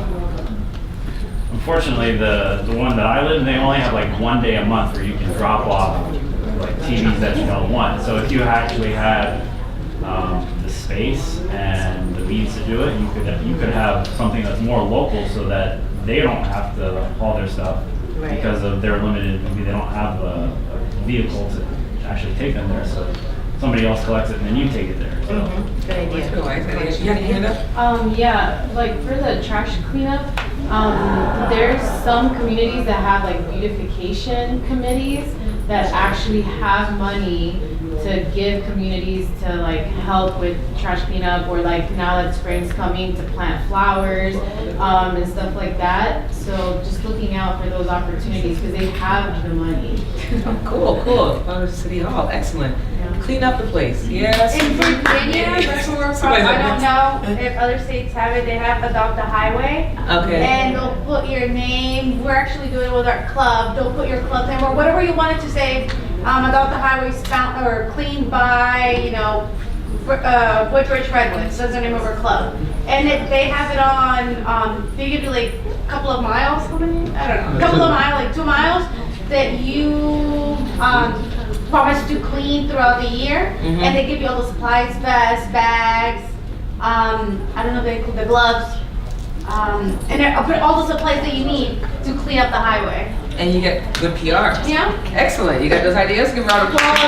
unfortunately the one that I live in, they only have like 1 day a month where you can drop off like TVs that you don't want. So if you actually had the space and the means to do it, you could have something that's more local so that they don't have to haul their stuff because of their limited, maybe they don't have a vehicle to actually take them there. So somebody else collects it and then you take it there. So. Good idea. You had your hand up? Yeah, like for the trash cleanup, there's some communities that have like beautification committees that actually have money to give communities to like help with trash cleanup, or like now that spring's coming, to plant flowers and stuff like that. So just looking out for those opportunities because they have the money. Cool. City Hall, excellent. Clean up the place. Yes. In Virginia, that's where we're from. I don't know if other states have it. They have Adopt a Highway. Okay. And they'll put your name. We're actually doing it with our club. They'll put your club name or whatever you wanted to say. Adopt a Highway found or cleaned by, you know, Woodbridge Redwoods. That's the name of our club. And they have it on. They give you like a couple of miles. How many? I don't know. A couple of miles, like 2 miles, that you promise to clean throughout the year, and they give you all the supplies, vests, bags, I don't know if they include the gloves, and I'll put all the supplies that you need to clean up the highway. And you get good PR. Yeah. Excellent. You got those ideas? Give a round of applause.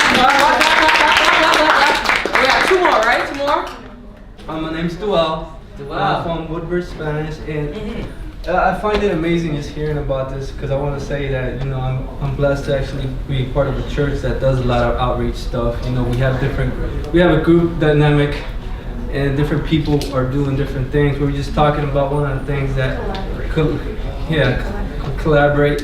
We got 2 more, right? 2 more? My name's Dual. I'm from Woodbridge, Spanish, and I find it amazing just hearing about this, because I want to say that, you know, I'm blessed to actually be part of a church that does a lot of outreach stuff. You know, we have a group dynamic, and different people are doing different things. We were just talking about one of the things that collaborate.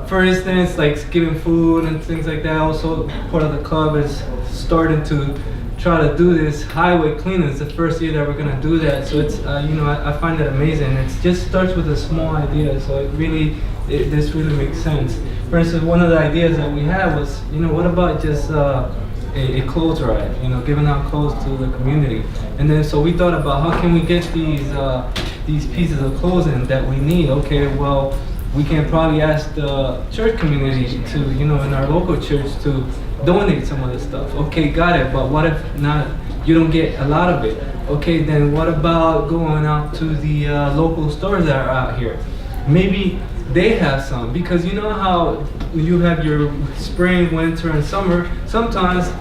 For instance, like giving food and things like that. Also, part of the club is starting to try to do this highway cleaning. It's the first year that we're gonna do that. So it's I find it amazing. It just starts with a small idea. So this really makes sense. For instance, one of the ideas that we had was, what about just a clothes drive? Giving out clothes to the community. And then so we thought about how can we get these pieces of clothing that we need. Okay, well, we can probably ask the church community to, in our local church to donate some of this stuff. Okay, got it, but what if not, you don't get a lot of it? Okay, then what about going out to the local stores that are out here? Maybe they have some, because you know how you have your spring, winter, and summer. Sometimes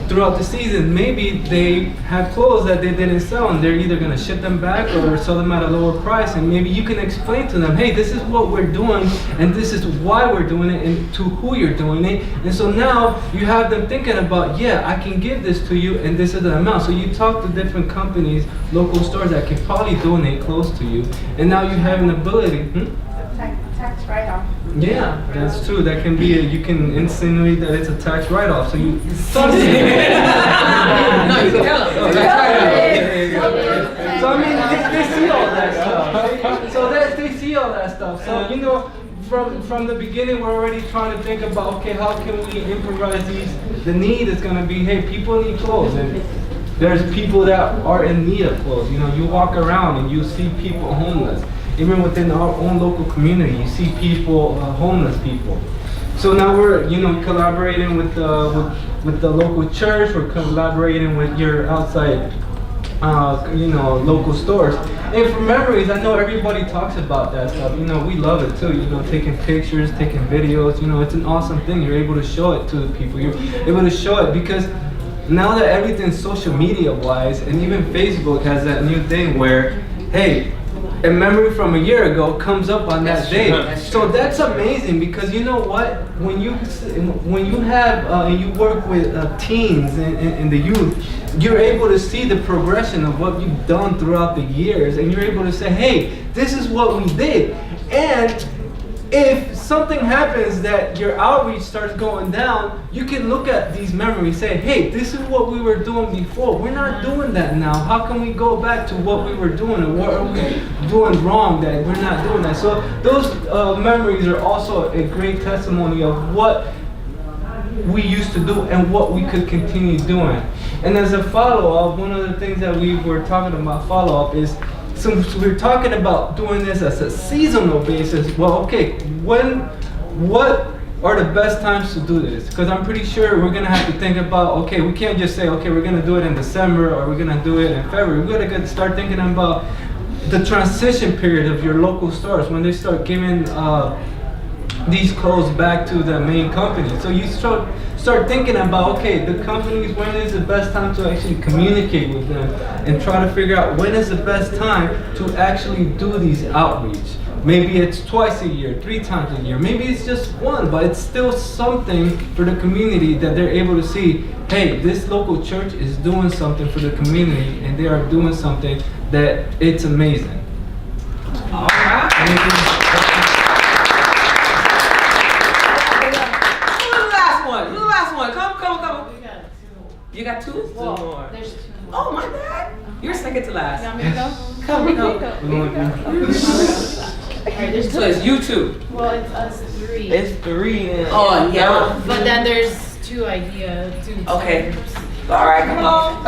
throughout the season, maybe they have clothes that they didn't sell, and they're either gonna ship them back or sell them at a lower price. And maybe you can explain to them, hey, this is what we're doing, and this is why we're doing it, and to who you're doing it. And so now you have them thinking about, yeah, I can give this to you, and this is the amount. So you talk to different companies, local stores that can probably donate clothes to you, and now you have an ability. Tax write-off. Yeah, that's true. That can be you can insinuate that it's a tax write-off. So you. So No, you can tell them. So I mean, they see all that stuff. So they see all that stuff. So from the beginning, we're already trying to think about, okay, how can we improvise these? The need is gonna be, hey, people need clothes, and There's people that are in need of clothes. You know, you walk around and you see people homeless. Even within our own local community, you see people, homeless people. So now we're, you know, collaborating with the local church. We're collaborating with your outside, you know, local stores. And for memories, I know everybody talks about that stuff. You know, we love it too. You know, taking pictures, taking videos. You know, it's an awesome thing. You're able to show it to the people. You're able to show it because now that everything's social media wise, and even Facebook has that new thing where, hey, a memory from a year ago comes up on that day. So that's amazing because you know what? When you have and you work with teens and the youth, you're able to see the progression of what you've done throughout the years, and you're able to say, hey, this is what we did. And if something happens that your outreach starts going down, you can look at these memories, say, hey, this is what we were doing before. We're not doing that now. How can we go back to what we were doing, and what are we doing wrong that we're not doing that? So those memories are also a great testimony of what we used to do and what we could continue doing. And as a follow-up, one of the things that we were talking about follow-up is, so we're talking about doing this as a seasonal basis. Well, okay, what are the best times to do this? Because I'm pretty sure we're gonna have to think about, okay, we can't just say, okay, we're gonna do it in December or we're gonna do it in February. We're gonna start thinking about the transition period of your local stores when they start giving these clothes back to the main company. So you start thinking about, okay, the companies, when is the best time to actually communicate with them and try to figure out when is the best time to actually do these outreach. Maybe it's twice a year, 3 times a year, maybe it's just one, but it's still something for the community that they're able to see, hey, this local church is doing something for the community and they are doing something that it's amazing. All right. Who's the last one? Come. You got 2? Well, there's 2 more. Oh, my bad. You're second to last. You want me to go? Come. Alright, there's 2. So it's you 2. Well, it's us 3. It's 3. Oh, yeah. But then there's 2 ideas. Okay. All right, come on.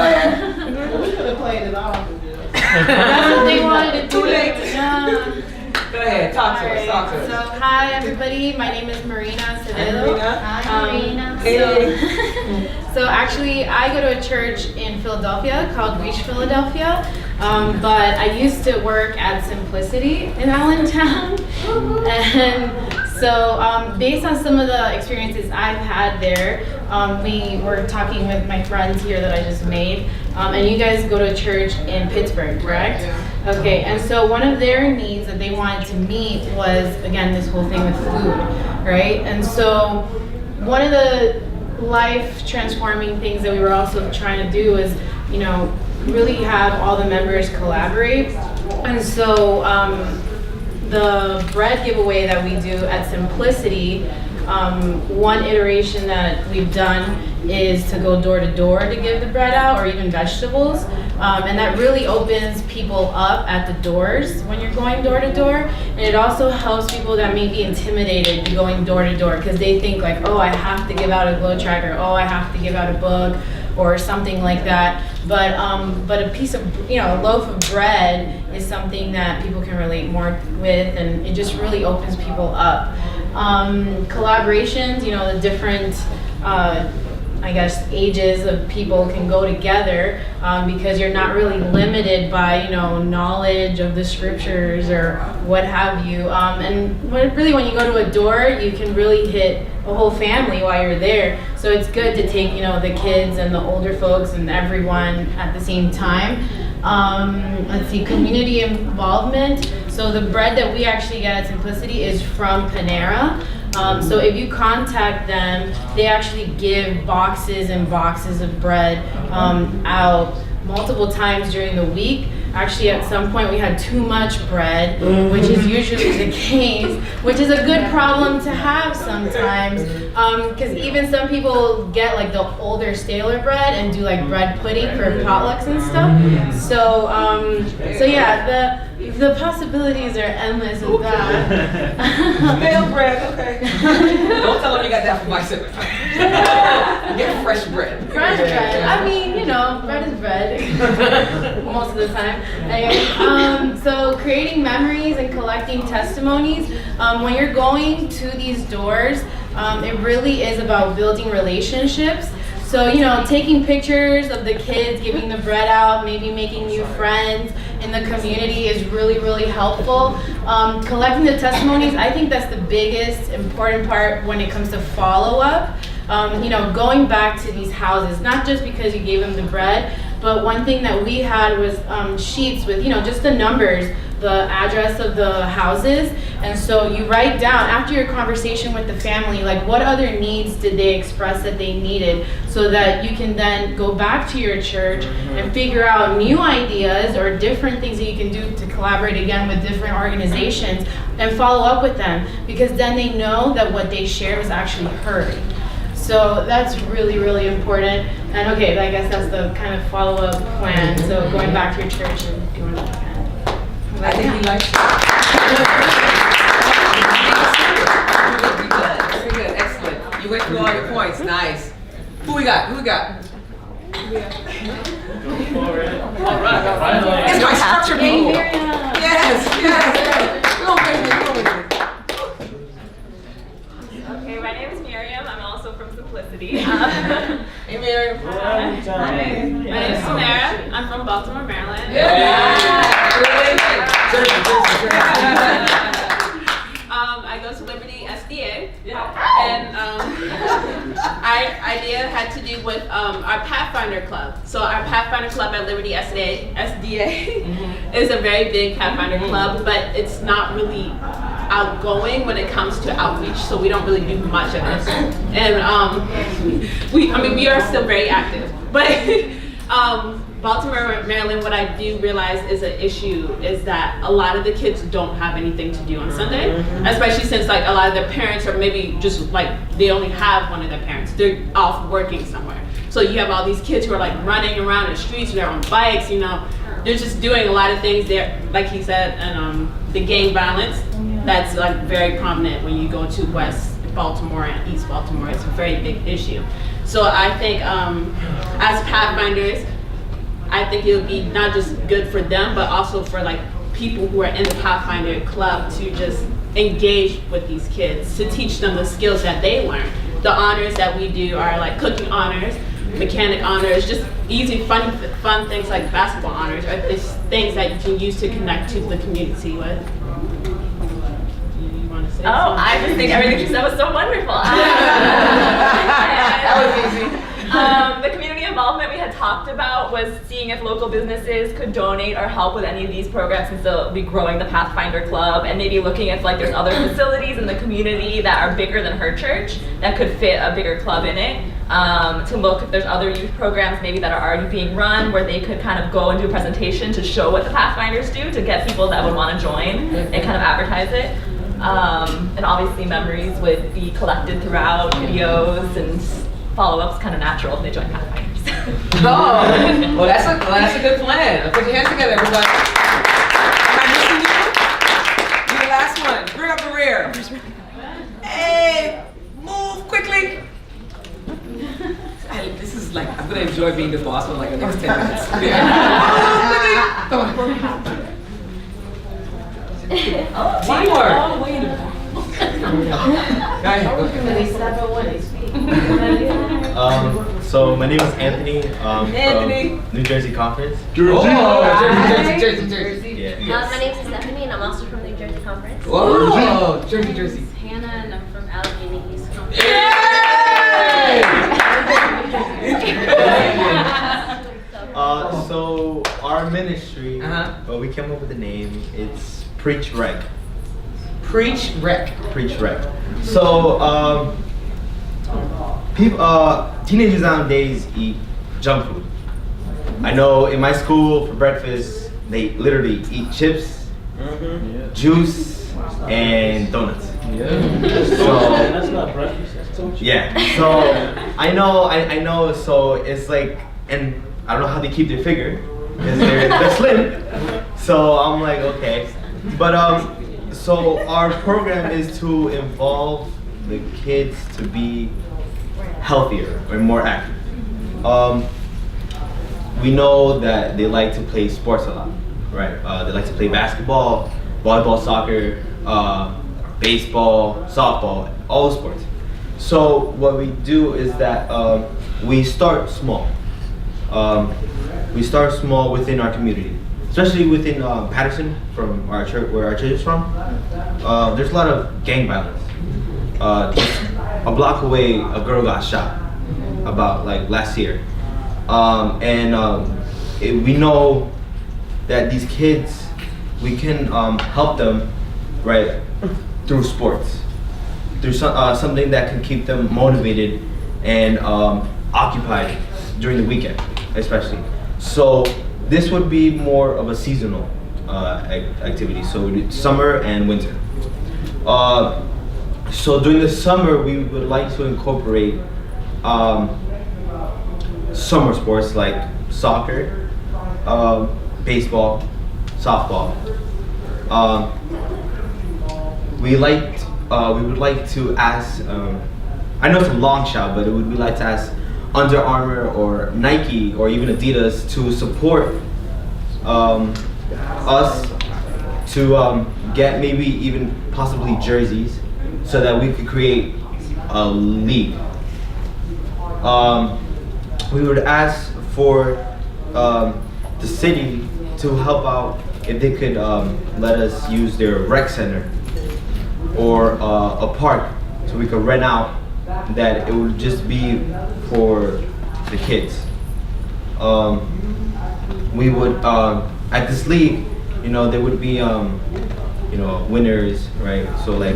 We could have played it off. That's what they wanted to do. Too late. Yeah. Go ahead, talk to us. So, hi everybody, my name is Marina Acevedo. Hi, Marina. Hey. So actually, I go to a church in Philadelphia called Reach Philadelphia, but I used to work at Simplicity in Arlington. And so based on some of the experiences I've had there, we were talking with my friends here that I just made, and you guys go to a church in Pittsburgh, correct? Okay, and so one of their needs that they wanted to meet was, again, this whole thing with food, right? And so one of the life transforming things that we were also trying to do is, you know, really have all the members collaborate. And so the bread giveaway that we do at Simplicity, one iteration that we've done is to go door to door to give the bread out, or even vegetables. And that really opens people up at the doors when you're going door to door. And it also helps people that may be intimidated going door to door because they think like, oh, I have to give out a glow tracker, oh, I have to give out a book or something like that. But a piece of, you know, a loaf of bread is something that people can relate more with, and it just really opens people up. Collaborations, you know, the different I guess ages of people can go together because you're not really limited by, you know, knowledge of the scriptures or what have you. And really when you go to a door, you can really hit a whole family while you're there. So it's good to take, you know, the kids and the older folks and everyone at the same time. Let's see, community involvement. So the bread that we actually get at Simplicity is from Panera. So if you contact them, they actually give boxes and boxes of bread out multiple times during the week. Actually, at some point we had too much bread, which is usually the case, which is a good problem to have sometimes, because even some people get like the older, staler bread and do like bread pudding for potlucks and stuff. So, so yeah, the The possibilities are endless with that. Stale bread, okay. Don't tell them you got that from my sibling. Get fresh bread. Fresh bread. I mean, you know, bread is bread. Most of the time. Anyway, so creating memories and collecting testimonies. When you're going to these doors, it really is about building relationships. So, you know, taking pictures of the kids, giving the bread out, maybe making new friends in the community is really, really helpful. Collecting the testimonies, I think that's the biggest important part when it comes to follow-up. You know, going back to these houses, not just because you gave them the bread, but one thing that we had was sheets with, you know, just the numbers, the address of the houses. And so you write down, after your conversation with the family, like what other needs did they express that they needed, so that you can then go back to your church and figure out new ideas or different things that you can do to collaborate again with different organizations and follow up with them, because then they know that what they shared was actually heard. So that's really, really important. And okay, I guess that's the kind of follow-up plan. So going back to your church and doing that again. I think he likes it. Very good, excellent. You went through all your points, nice. Who we got? All right. It's my structured people. Yes. Go, baby. Okay, my name is Miriam. I'm also from Simplicity. Hey, Miriam. Hi. My name is Samara. I'm from Baltimore, Maryland. I go to Liberty SDA, and our idea had to do with our Pathfinder Club. So our Pathfinder Club at Liberty SDA is a very big Pathfinder Club, but it's not really outgoing when it comes to outreach, so we don't really do much of this. And we are still very active, but Baltimore, Maryland, what I do realize is an issue is that a lot of the kids don't have anything to do on Sunday, especially since like a lot of their parents, or maybe just like they only have one of their parents, they're off working somewhere. So you have all these kids who are like running around the streets, they're on bikes, you know, they're just doing a lot of things there, like he said, and the gang violence, that's like very prominent when you go to West Baltimore and East Baltimore. It's a very big issue. So I think as Pathfinders, I think it would be not just good for them, but also for like people who are in the Pathfinder Club to just engage with these kids, to teach them the skills that they learn. The honors that we do are like cooking honors, mechanic honors, just easy, fun things like basketball honors, or things that you can use to connect to the community with. You want to say something? I just think everything she said was so wonderful. That was easy. The community involvement we had talked about was seeing if local businesses could donate or help with any of these programs, and so be growing the Pathfinder Club, and maybe looking if like there's other facilities in the community that are bigger than her church that could fit a bigger club in it. To look if there's other youth programs maybe that are already being run where they could kind of go and do a presentation to show what the Pathfinders do to get people that would want to join and kind of advertise it. And obviously memories would be collected throughout videos, and follow-up's kind of natural if they join Pathfinders. Well, that's a good plan. Put your hands together, everybody. Am I missing you? You're the last one. Bring up the rear. Hey, move quickly. This is like, I'm gonna enjoy being the boss for like the next 10 minutes. Move quickly. Come on. Teamwork. So my name is Anthony. Anthony. From New Jersey Conference. Jersey. Yeah. My name is Stephanie, and I'm also from New Jersey Conference. Whoa, Jersey. Hannah, and I'm from Allegheny East Conference. So our ministry, well, we came up with the name. It's Preach Rec. Preach Rec. Preach Rec. So teenagers nowadays eat junk food. I know in my school for breakfast they literally eat chips, juice, and donuts. That's not breakfast. Yeah. So I know. So it's like, and I don't know how they keep their figure because they're slim. So I'm like, okay. But so our program is to involve the kids to be healthier and more active. We know that they like to play sports a lot, right? They like to play basketball, volleyball, soccer, baseball, softball, all the sports. So what we do is that we start small. We start small within our community, especially within Patterson, from our church, where our church is from. There's a lot of gang violence. Just a block away, a girl got shot about like last year. We know that these kids, we can help them, right, through sports, through something that can keep them motivated and occupied during the weekend, especially. So this would be more of a seasonal activity. So we do summer and winter. So during the summer, we would like to incorporate summer sports like soccer, baseball, softball. We would like to ask, I know it's a long shot, but we would like to ask Under Armour or Nike or even Adidas to support us to get maybe even possibly jerseys so that we could create a league. We would ask for the city to help out if they could let us use their rec center or a park so we could rent out, that it would just be for the kids. We would, at this league, you know, there would be, you know, winners, right? So like,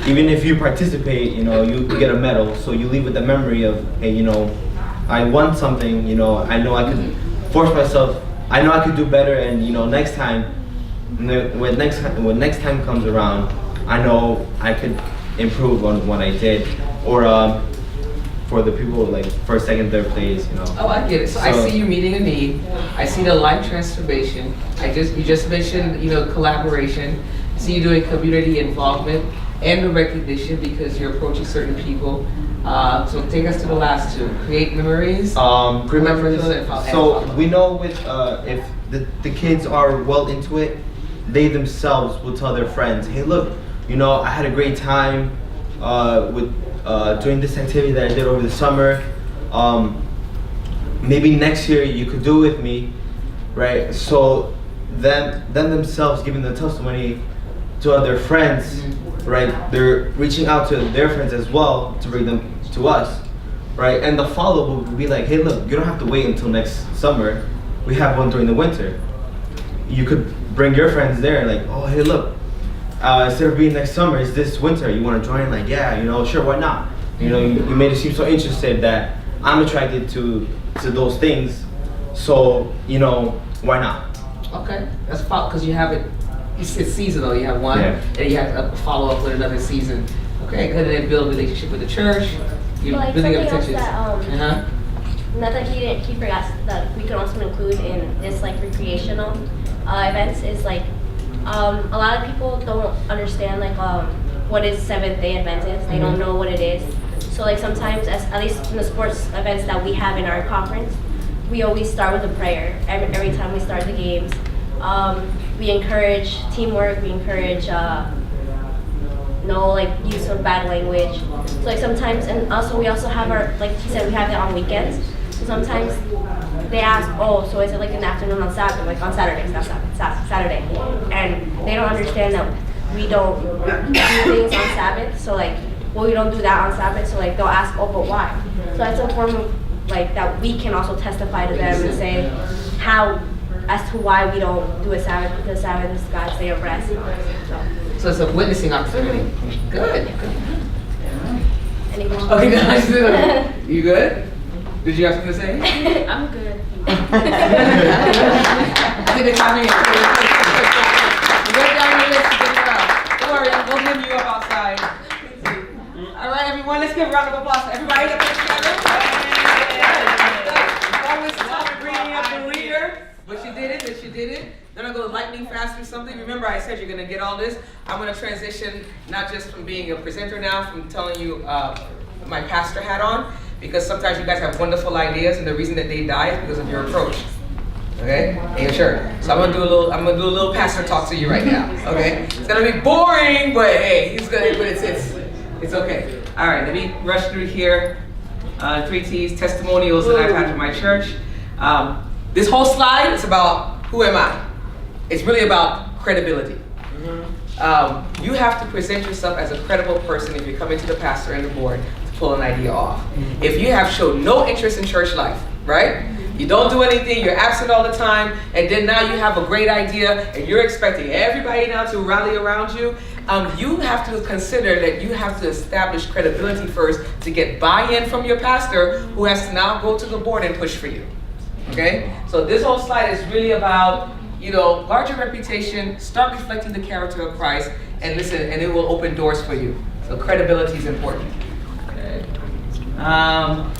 even if you participate, you know, you get a medal, so you leave with the memory of, hey, you know, I won something, you know I could force myself, I know I could do better, and you know, next time, when next time comes around, I know I could improve on what I did, or for the people like first, second, third place, you know. Oh, I get it. So I see you meeting a need. I see the life transformation. You just mentioned, you know, collaboration. I see you doing community involvement and the recognition because you're approaching certain people. So take us to the last two. Create memories. So we know with if the kids are well into it, they themselves will tell their friends, hey, look, you know, I had a great time with doing this activity that I did over the summer. Maybe next year you could do it with me, right? So them themselves giving the testimony to other friends, right? They're reaching out to their friends as well to bring them to us, right? And the follow-up will be like, hey, look, you don't have to wait until next summer. We have one during the winter. You could bring your friends there, like, oh, hey, look, instead of being next summer, it's this winter. You want to join? Like, yeah, you know, sure, why not? You know, you made it seem so interested that I'm attracted to those things. So, you know, why not? Okay, that's because you have it. It's seasonal. You have one, and you have to follow up with another season. Okay, good. And then build a relationship with the church. You're Like building up something else attention. that not that he forgot that we can also include in this like recreational events is like a lot of people don't understand like what is Seventh-day Adventist. They don't know what it is. So like sometimes, at least in the sports events that we have in our conference, we always start with a prayer every time we start the games. We encourage teamwork. We encourage no like use of bad language. So like sometimes, and also we also have our, like he said, we have it on weekends. So sometimes they ask, oh, so is it like in the afternoon on Saturday? Like on Saturdays, not Saturday. And they don't understand that we don't do things on Sabbath. So like, well, we don't do that on Sabbath. So like they'll ask, oh, but why? So that's a form of like that we can also testify to them and say how, as to why we don't do a Sabbath, because Sabbath is God's day of rest. So it's a witnessing opportunity. Good. Anything else? Okay, guys. You good? Did you have something to say? I'm good. I think it's time to get Write down your list to get it out. Don't worry, I'm going to hit you up outside. All right, everyone, let's give a round of applause for everybody that put together. Always bringing up the reader, but she did it, Then I go like. lightning fast or something. Remember I said you're gonna get all this. I'm gonna transition not just from being a presenter now, from telling you my pastor hat on, because sometimes you guys have wonderful ideas and the reason that they die is because of your approach. Okay? And your shirt. So I'm gonna do a little pastor talk to you right now. Okay? It's gonna be boring, but hey, but it's okay. All right, let me rush through here. 3 T's, testimonials that I've had from my church. This whole slide is about who am I? It's really about credibility. You have to present yourself as a credible person if you're coming to the pastor and the board to pull an idea off. If you have shown no interest in church life, right? You don't do anything, you're absent all the time, and then now you have a great idea and you're expecting everybody now to rally around you. You have to consider that you have to establish credibility first to get buy-in from your pastor, who has to now go to the board and push for you. Okay? So this whole slide is really about, guard your reputation, start reflecting the character of Christ, and listen, and it will open doors for you. So credibility is important. Okay.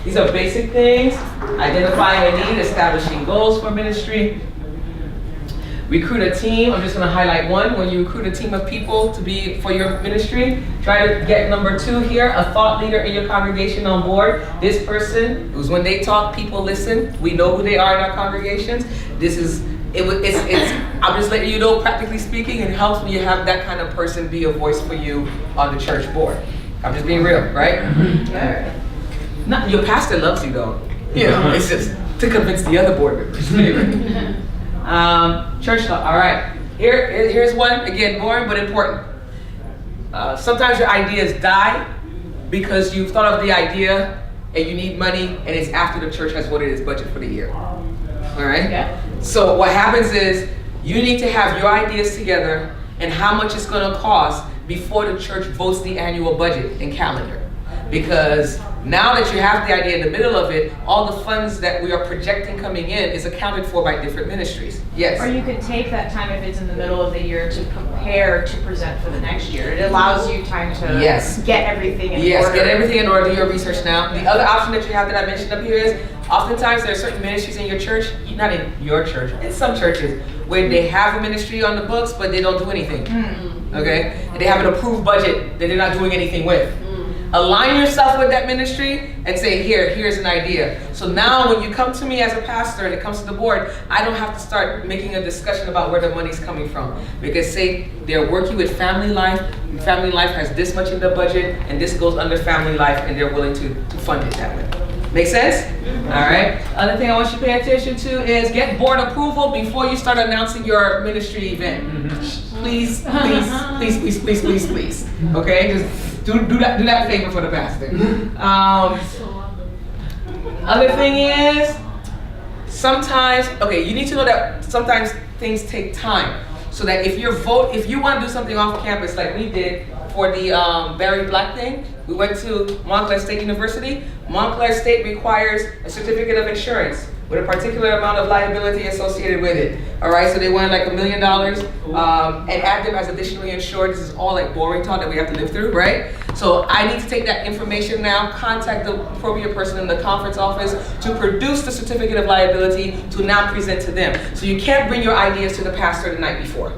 These are basic things. Identifying a need, establishing goals for ministry. Recruit a team. I'm just going to highlight one. When you recruit a team of people to be for your ministry, try to get number 2 here, a thought leader in your congregation on board. This person, who's when they talk, people listen. We know who they are in our congregations. I'm just letting you know, practically speaking, it helps when you have that kind of person be a voice for you on the church board. I'm just being real, right? Not your pastor loves you though. It's just to convince the other board members. Church talk. All right. Here's one. Again, boring but important. Sometimes your ideas die because you've thought of the idea and you need money, and it's after the church has voted its budget for the year. All right. Yeah. So what happens is you need to have your ideas together and how much it's going to cost before the church votes the annual budget and calendar. Because now that you have the idea in the middle of it, all the funds that we are projecting coming in is accounted for by different ministries. Yes? Or you could take that time if it's in the middle of the year to prepare to present for the next year. It allows you time to get everything in order. Yes, get everything in order, do your research now. The other option that you have that I mentioned up here is, oftentimes there are certain ministries in your church, not in your church, in some churches, where they have a ministry on the books, but they don't do anything. Okay? And they have an approved budget that they're not doing anything with. Align yourself with that ministry and say, here's an idea. So now when you come to me as a pastor and it comes to the board, I don't have to start making a discussion about where the money's coming from. Because say they're working with family life, and family life has this much in the budget, and this goes under family life, and they're willing to fund it that way. Make sense? All right. Other thing I want you to pay attention to is get board approval before you start announcing your ministry event. Please. Okay? Just do that favor for the pastor. Other thing is, sometimes, you need to know that sometimes things take time. So that if you want to do something off campus like we did for the Barry Black thing, we went to Montclair State University. Montclair State requires a certificate of insurance with a particular amount of liability associated with it. All right, so they wanted like $1 million and add them as additionally insured. This is all like boring talk that we have to live through, right? So I need to take that information now, contact the appropriate person in the conference office to produce the certificate of liability to now present to them. So you can't bring your ideas to the pastor the night before.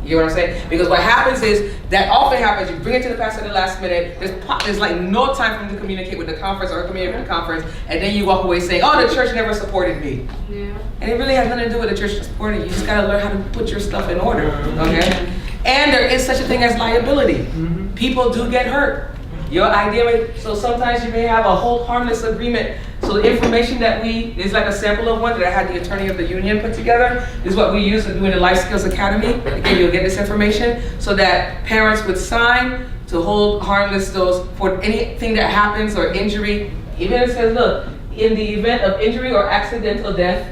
You know what I'm saying? Because what happens is, that often happens, you bring it to the pastor at the last minute, there's like no time for him to communicate with the conference or communicate with the conference, and then you walk away saying, oh, the church never supported me. Yeah. And it really has nothing to do with the church supporting you. You just gotta learn how to put your stuff in order, okay? And there is such a thing as liability. People do get hurt. Your idea, so sometimes you may have a hold harmless agreement. So the information that is like a sample of one that I had the attorney of the union put together. This is what we use in doing the Life Skills Academy. Again, you'll get this information so that parents would sign to hold harmless those for anything that happens or injury. Even it says, look, in the event of injury or accidental death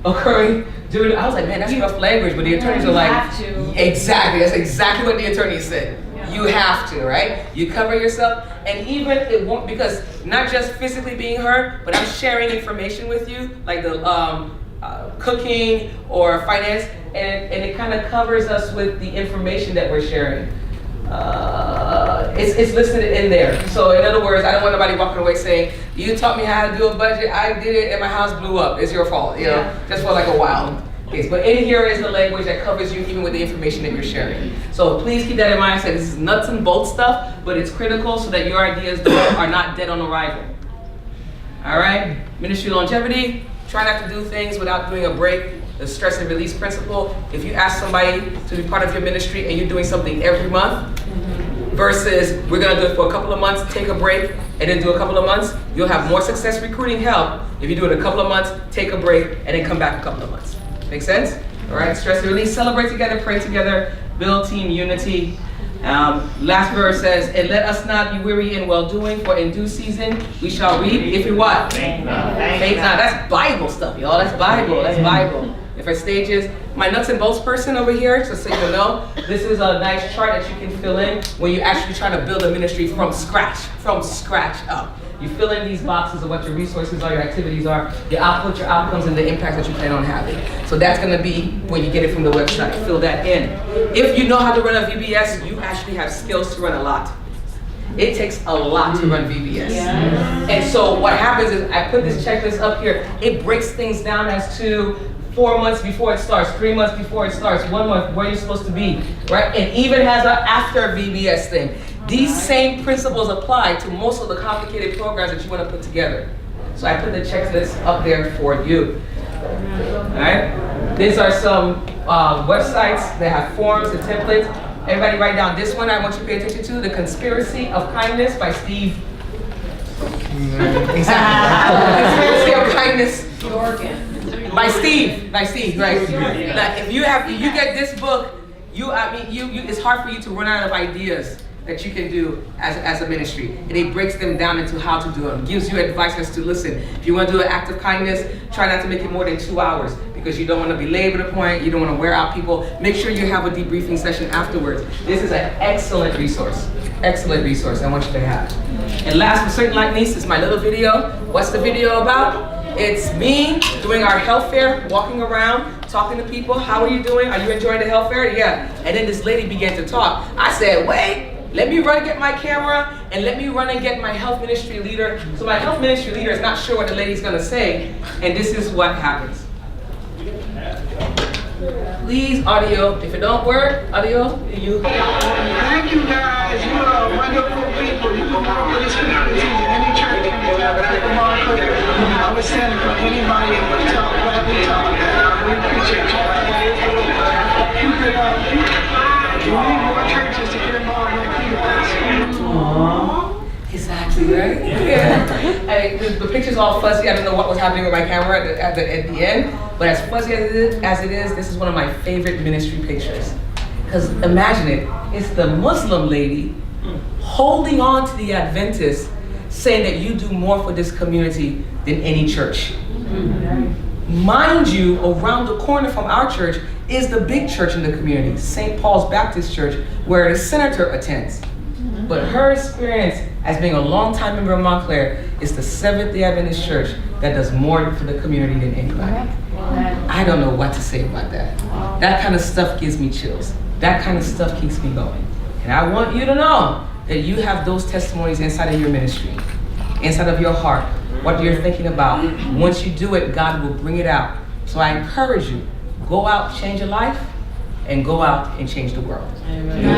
occurring during, I was like, man, that's rough language, but the attorneys are like, exactly, that's exactly what the attorney said. You have to, right? You cover yourself, and even it won't, because not just physically being hurt, but I'm sharing information with you, like the cooking or finance, and it kind of covers us with the information that we're sharing. It's listed in there. So in other words, I don't want nobody walking away saying, you taught me how to do a budget, I did it, and my house blew up. It's your fault, you know, just for like a while. Okay, but in here is the language that covers you even with the information that you're sharing. So please keep that in mind. I said this is nuts and bolts stuff, but it's critical so that your ideas are not dead on arrival. All right, ministry longevity, try not to do things without doing a break. The stress and release principle. If you ask somebody to be part of your ministry and you're doing something every month, versus we're gonna do it for a couple of months, take a break, and then do a couple of months, you'll have more success recruiting help if you do it a couple of months, take a break, and then come back a couple of months. Make sense? All right, stress and release, celebrate together, pray together, build team unity. Last verse says, and let us not be weary in well-doing, for in due season we shall reap if we what? Faint not. Faint not. That's Bible stuff, y'all. That's Bible. That's Bible. Different stages. My nuts and bolts person over here, just so you know, this is a nice chart that you can fill in when you're actually trying to build a ministry from scratch up. You fill in these boxes of what your resources are, your activities are, your output, your outcomes, and the impact that you plan on having. So that's gonna be when you get it from the website. Fill that in. If you know how to run a VBS, you actually have skills to run a lot. It takes a lot to run VBS. Yes. And so what happens is I put this checklist up here. It breaks things down as to 4 months before it starts, 3 months before it starts, 1 month, where you're supposed to be, right? And even has an after VBS thing. These same principles apply to most of the complicated programs that you want to put together. So I put the checklist up there for you. All right? These are some websites that have forms and templates. Everybody write down this one I want you to pay attention to, The Conspiracy of Kindness by Steve. Exactly. Conspiracy of Kindness. By Steve, right? Now, if you get this book, it's hard for you to run out of ideas that you can do as a ministry. And it breaks them down into how to do them. Gives you advice as to, listen, if you want to do an act of kindness, try not to make it more than 2 hours because you don't want to belabor the point, you don't want to wear out people. Make sure you have a debriefing session afterwards. This is an excellent resource I want you to have. And last but certainly not least is my little video. What's the video about? It's me doing our health fair, walking around, talking to people. How are you doing? Are you enjoying the health fair? Yeah. And then this lady began to talk. I said, wait, let me run and get my camera and let me run and get my health ministry leader. So my health ministry leader is not sure what the lady's gonna say. And this is what happens. Please, audio. If it don't work, audio, you. Thank you guys. You are wonderful people. You can work with this community in any church. I was standing for anybody and would talk, gladly talk. We appreciate you. Keep it up. We need more churches to get involved like you guys. Aww. Exactly, right? Yeah. The picture's all fuzzy. I don't know what was happening with my camera at the end, but as fuzzy as it is, this is one of my favorite ministry pictures. Because imagine it, it's the Muslim lady holding on to the Adventists, saying that you do more for this community than any church. Mind you, around the corner from our church is the big church in the community, St. Paul's Baptist Church, where the senator attends. But her experience as being a longtime member of Montclair is the Seventh-day Adventist Church that does more for the community than anybody. I don't know what to say about that. That kind of stuff gives me chills. That kind of stuff keeps me going. And I want you to know that you have those testimonies inside of your ministry, inside of your heart, what you're thinking about. Once you do it, God will bring it out. So I encourage you, go out, change your life, and go out and change the world. Amen.